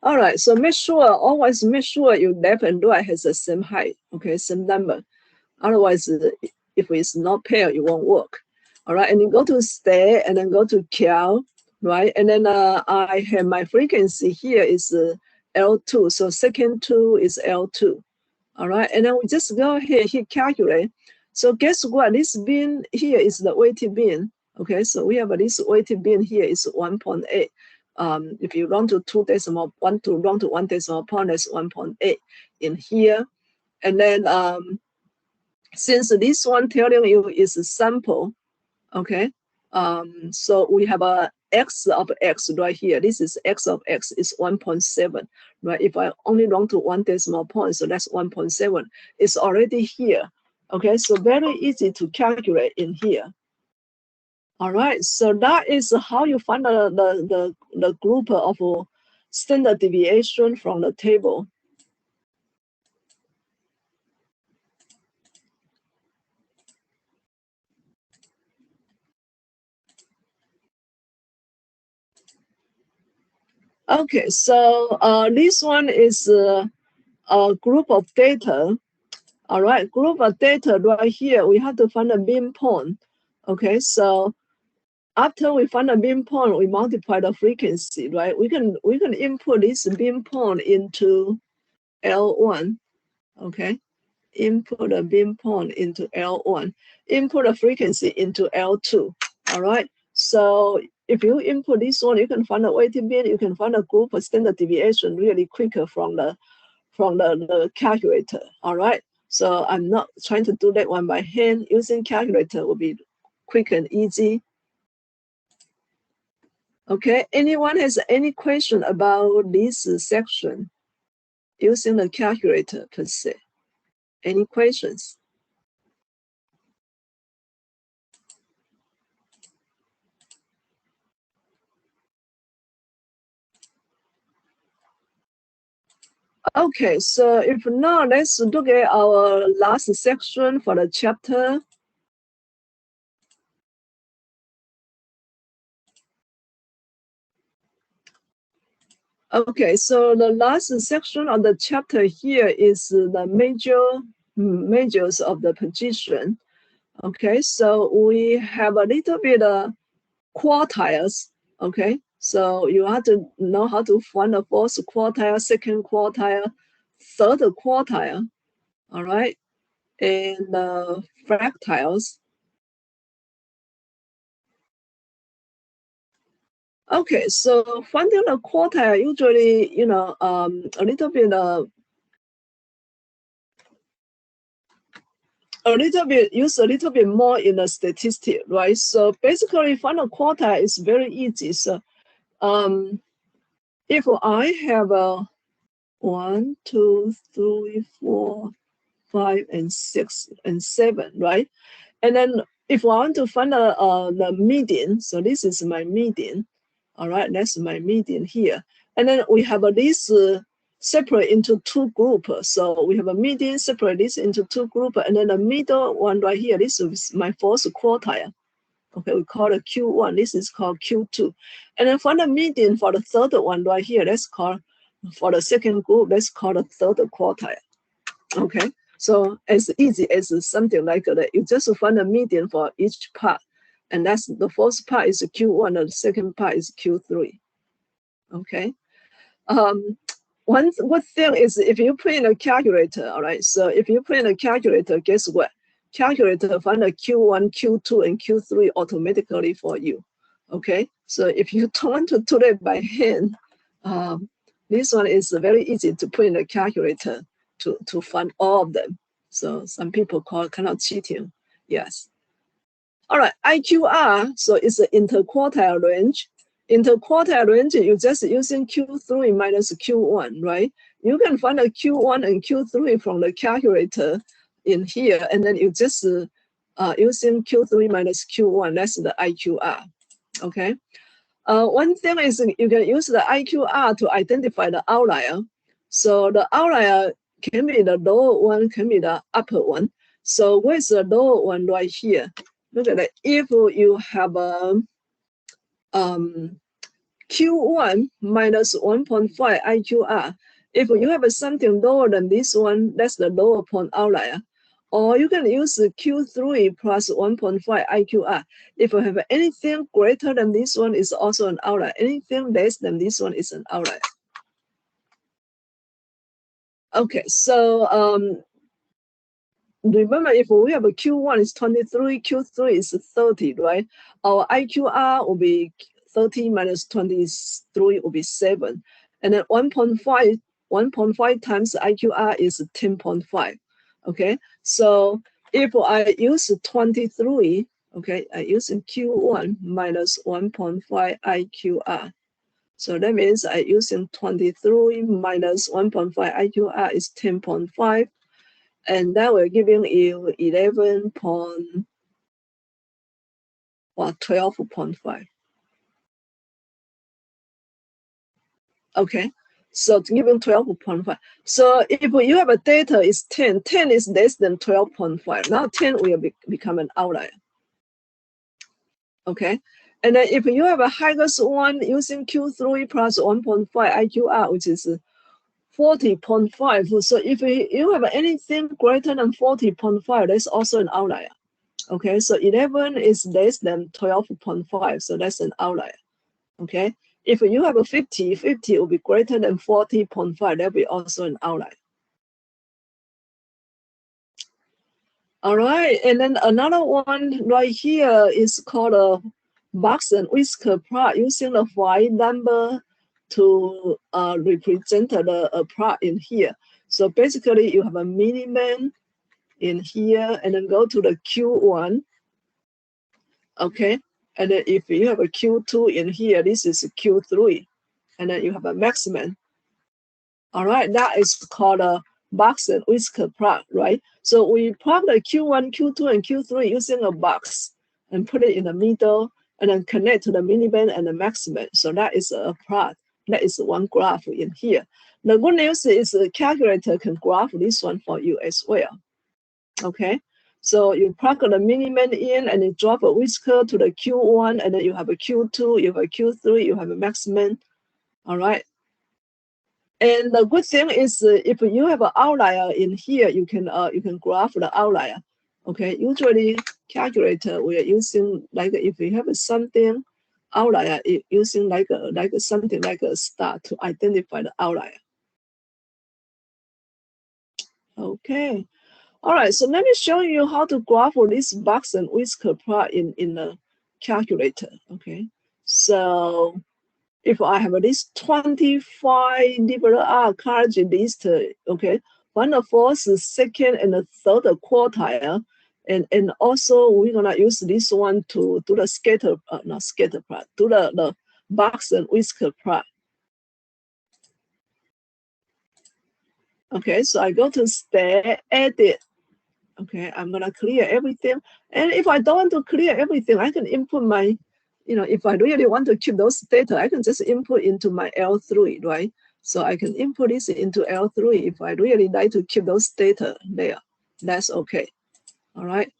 All right, so always make sure your left and right has the same height, okay, same number. Otherwise, if it's not paired, it won't work. All right, and then go to stay and then go to cal, right? And then I have my frequency here is L2. So second 2 is L2. All right, and then we just go ahead, hit calculate. So guess what? This bin here is the weighted bin. Okay, so we have this weighted bin here is 1.8. If you round to 2 decimal, round to 1 decimal point, that's 1.8 in here. And then since this one telling you is a sample, okay, so we have a x of x right here. This is x of x is 1.7, right? If I only round to 1 decimal point, so that's 1.7. It's already here, okay? So very easy to calculate in here. All right, so that is how you find the group of standard deviation from the table. Okay, so this one is a group of data. All right, group of data right here, we have to find a mean point. Okay, so after we find a mean point, we multiply the frequency, right? We can input this mean point into L1. Okay, input a mean point into L1, input a frequency into L2. All right, so if you input this one, you can find a weighted mean, you can find a group of standard deviation really quicker from the calculator. All right, so I'm not trying to do that one by hand. Using calculator will be quick and easy. Okay, anyone has any question about this section using the calculator per se? Any questions? Okay, so if not, let's look at our last section for the chapter. Okay, so the last section of the chapter here is the measures of the position. Okay, so we have a little bit of quartiles. Okay, so you have to know how to find the first quartile, second quartile, third quartile. All right, and fractiles. Okay, so finding the quartile usually, a little bit use a little bit more in the statistic, right? So basically, find a quartile is very easy. So if I have a 1, 2, 3, 4, 5, and 6, and 7, right? And then if I want to find the median, so this is my median, all right, that's my median here. And then we have this separate into two groups. So we have a median separate this into two groups, and then the middle one right here, this is my fourth quartile. Okay, we call it Q1, this is called Q2. And then find the median for the third one right here, that's called, for the second group, that's called the third quartile. Okay, so as easy as something like that, you just find a median for each part. And that's the first part is Q1, and the second part is Q3. Okay. One good thing is if you put in a calculator, all right, so if you put in a calculator, guess what? Calculator find a Q1, Q2, and Q3 automatically for you. Okay, so if you don't want to do it by hand, this one is very easy to put in a calculator to find all of them. So some people call it kind of cheating. Yes. All right, IQR, so it's an interquartile range. Interquartile range, you're just using Q3 minus Q1, right? You can find a Q1 and Q3 from the calculator in here, and then you just using Q3 minus Q1, that's the IQR, okay? One thing is you can use the IQR to identify the outlier. So the outlier can be the lower one, can be the upper one. So where's the lower one right here? Look at that. If you have a Q1 minus 1.5 IQR, if you have something lower than this one, that's the lower point outlier. Or you can use the Q3 plus 1.5 IQR. If you have anything greater than this one, is also an outlier. Anything less than this one is an outlier. Okay, so remember, if we have a Q1 is 23, Q3 is 30, right? Our IQR will be 30 minus 23 will be 7. And then 1.5 times IQR is 10.5. Okay, so if I use 23, okay, I use Q1 minus 1.5 IQR. So that means I using 23 minus 1.5 IQR is 10.5. And that will giving you 12.5. Okay, so giving 12.5. So if you have a data is 10, 10 is less than 12.5. Now 10 will become an outlier. Okay, and then if you have a highest one using Q3 plus 1.5 IQR, which is 40.5. So if you have anything greater than 40.5, that's also an outlier. Okay, so 11 is less than 12.5, so that's an outlier. Okay, if you have a 50, 50 will be greater than 40.5, that will be also an outlier. All right, and then another one right here is called a box and whisker plot, using the white number to represent the plot in here. So basically you have a minimum in here, and then go to the Q1. Okay, and then if you have a Q2 in here, this is a Q3, and then you have a maximum. All right, that is called a box and whisker plot, right? So we plot the Q1, Q2, and Q3 using a box and put it in the middle, and then connect to the minimum and the maximum. So that is a plot. That is one graph in here. The good news is the calculator can graph this one for you as well. Okay, so you plug the minimum in, and you drop a whisker to the Q1, and then you have a Q2, you have a Q3, you have a maximum. All right. And the good thing is, if you have an outlier in here, you can graph the outlier. Okay, usually calculator we are using, like if you have something outlier, using like something like a star to identify the outlier. Okay, all right. So let me show you how to graph this box and whisker plot in the calculator. Okay, so if I have this 25 liberal arts college list, okay, one the first, second, and the third quartile, and also we're gonna use this one to do the scatter, not scatter plot, do the box and whisker plot. Okay, so I go to stat, edit. Okay, I'm gonna clear everything. And if I don't want to clear everything, I can input my, if I really want to keep those data, I can just input into my L3, right? So I can input this into L3 if I really like to keep those data there. That's okay. All right.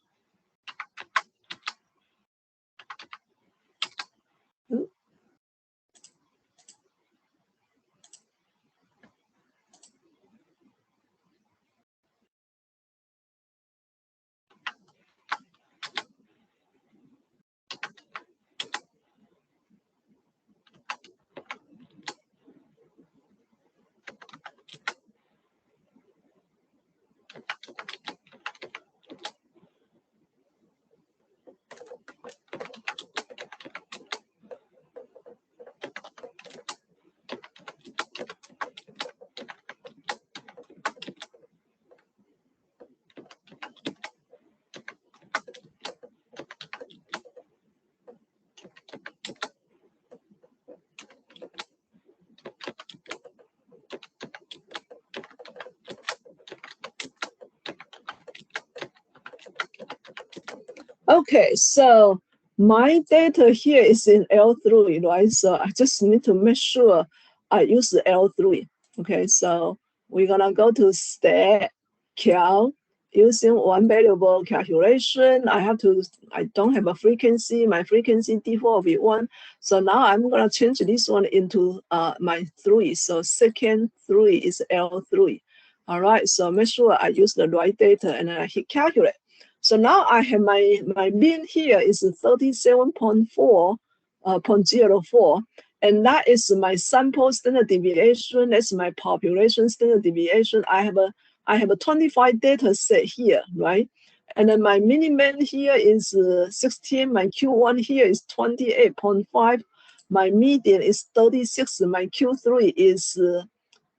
Okay, so my data here is in L3, right? So I just need to make sure I use L3. Okay, so we're gonna go to stat cal using one variable calculation. I don't have a frequency. My frequency default will be 1. So now I'm gonna change this one into my 3. So second 3 is L3. All right, so make sure I use the right data and then I hit calculate. So now I have my mean here is 37.4, and that is my sample standard deviation. That's my population standard deviation. I have a 25 data set here, right? And then my minimum here is 16. My Q1 here is 28.5. My median is 36. My Q3 is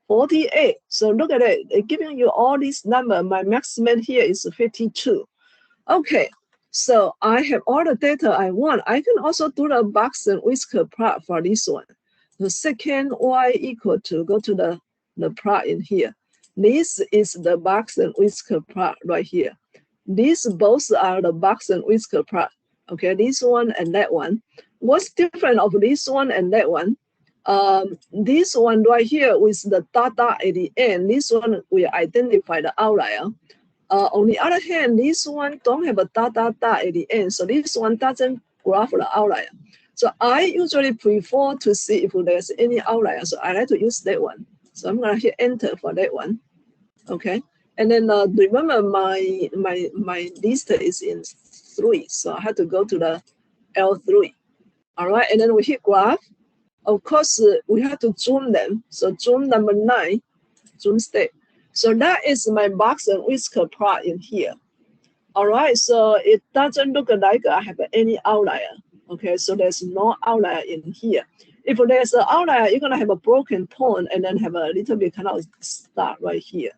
48. So look at it, giving you all these numbers. My maximum here is 52. Okay, so I have all the data I want. I can also do the box and whisker plot for this one. The second y equal to, go to the plot in here. This is the box and whisker plot right here. These both are the box and whisker plot. Okay, this one and that one. What's different of this one and that one? This one right here with the dot dot at the end, this one will identify the outlier. On the other hand, this one don't have a dot dot dot at the end, so this one doesn't graph the outlier. So I usually prefer to see if there's any outlier, so I like to use that one. So I'm gonna hit enter for that one. Okay, and then remember my list is in 3, so I have to go to the L3. All right, and then we hit graph. Of course, we have to zoom them. So zoom number 9, zoom state. So that is my box and whisker plot in here. All right, so it doesn't look like I have any outlier. Okay, so there's no outlier in here. If there's an outlier, you're gonna have a broken point and then have a little bit kind of start right here.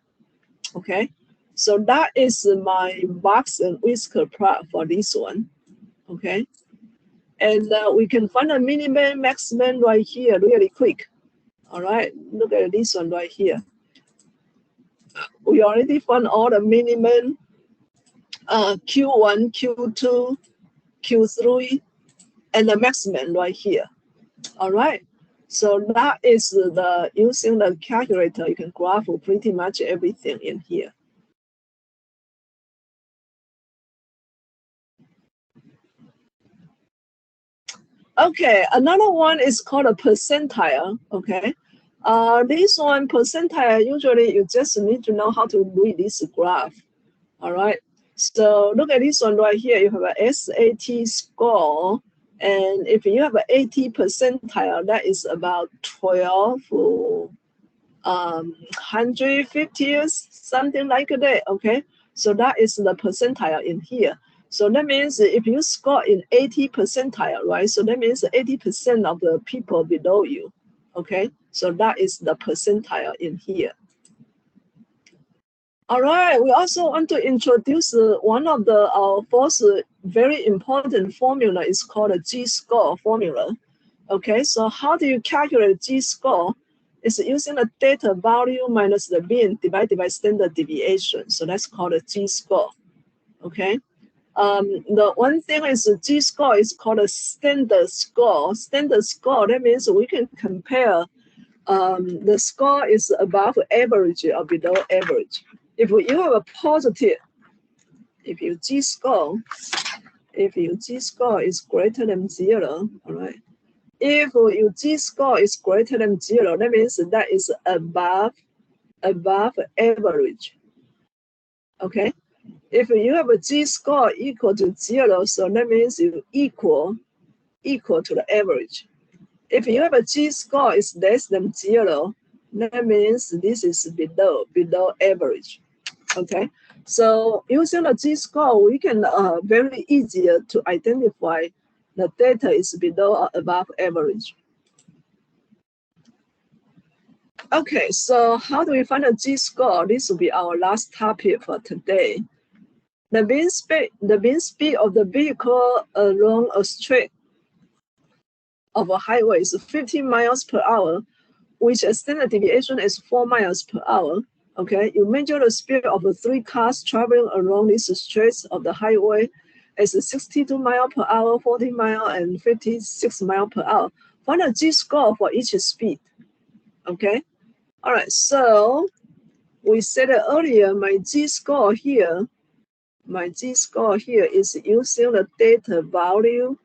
Okay, so that is my box and whisker plot for this one. Okay, and we can find a minimum, maximum right here really quick. All right, look at this one right here. We already found all the minimum, Q1, Q2, Q3, and the maximum right here. All right. So that is the using the calculator, you can graph pretty much everything in here. Okay, another one is called a percentile. Okay. This one percentile, usually you just need to know how to read this graph. All right. So look at this one right here. You have a SAT score. And if you have an 80 percentile, that is about 12 150 or something like that. Okay. So that is the percentile in here. So that means if you score in 80 percentile, right? So that means 80% of the people below you. Okay. So that is the percentile in here. All right, we also want to introduce one of the fourth very important formula is called a G-score formula. Okay, so how do you calculate G-score? It's using the data value minus the mean divided by standard deviation. So that's called a G-score, okay? The one thing is the G-score is called a standard score. Standard score, that means we can compare the score is above average or below average. If you have a positive, if your G-score is greater than 0, all right? If your G-score is greater than 0, that means that is above average, okay? If you have a G-score equal to 0, so that means you equal to the average. If you have a G-score is less than 0, that means this is below average, okay? So using the G-score, we can very easier to identify the data is below or above average. Okay, so how do we find a G-score? This will be our last topic for today. The mean speed of the vehicle along a stretch of a highway is 15 miles per hour, which a standard deviation is 4 miles per hour. Okay, you measure the speed of the 3 cars traveling along this stretch of the highway as 62 miles per hour, 40 miles, and 56 miles per hour. Find a G-score for each speed. Okay, all right, so we said earlier my G-score here is using the data value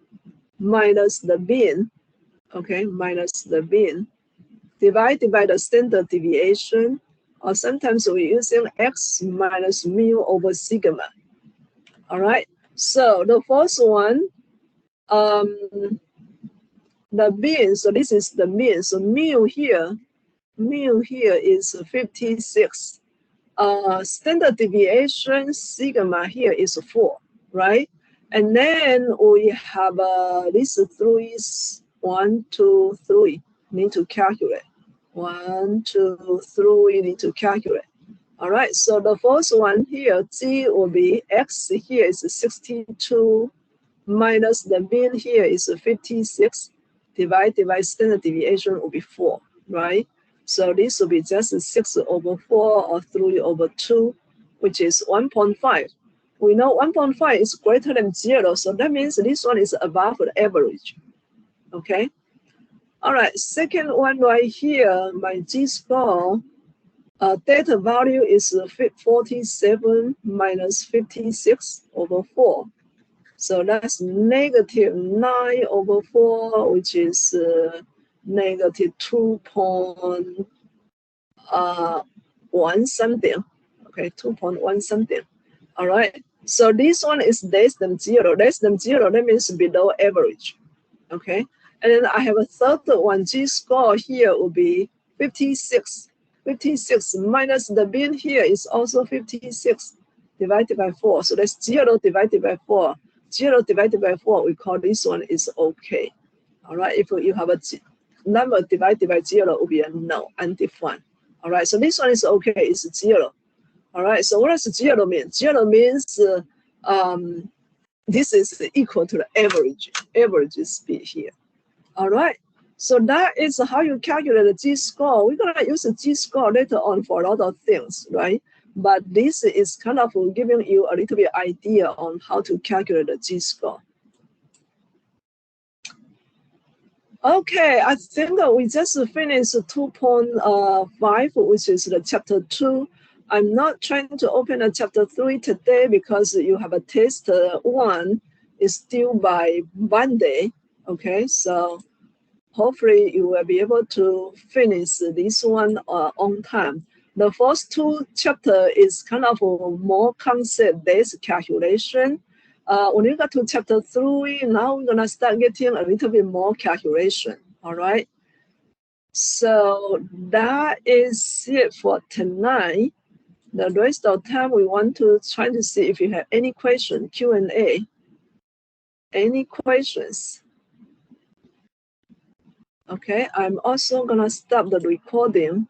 minus the mean, okay, minus the mean, divided by the standard deviation, or sometimes we're using x minus mu over sigma. All right, so the first one, the mean, so this is the mean, so mu here is 56. Standard deviation sigma here is 4, right? And then we have these 1, 2, 3 need to calculate. 1, 2, 3 need to calculate. All right, so the first one here, G will be x here is 62 minus the mean here is 56 divided by standard deviation will be 4, right? So this will be just 6 over 4 or 3 over 2, which is 1.5. We know 1.5 is greater than 0, so that means this one is above the average, okay? All right, second one right here, my G-score, data value is 47 minus 56 over 4. So that's negative 9 over 4, which is negative 2.1 something. Okay, 2.1 something. All right. So this one is less than 0. Less than 0, that means below average. Okay. And then I have a third one. G-score here will be 56. 56 minus the mean here is also 56 divided by 4. So that's 0 divided by 4. 0 divided by 4, we call this one is okay. All right, if you have a number divided by 0, it will be a no, undefined. All right, so this one is okay, it's 0. All right, so what does 0 mean? 0 means this is equal to the average speed here. All right, so that is how you calculate the G-score. We're gonna use the G-score later on for a lot of things, right? But this is kind of giving you a little bit idea on how to calculate the G-score. Okay, I think we just finished 2.5, which is the chapter 2. I'm not trying to open a chapter 3 today because you have a test 1 is due by Monday. Okay, so hopefully you will be able to finish this one on time. The first 2 chapters is kind of more concept-based calculation. When you got to chapter 3, now we're gonna start getting a little bit more calculation, all right? So that is it for tonight. The rest of the time we want to try to see if you have any question, Q&A. Any questions? Okay, I'm also gonna stop the recording.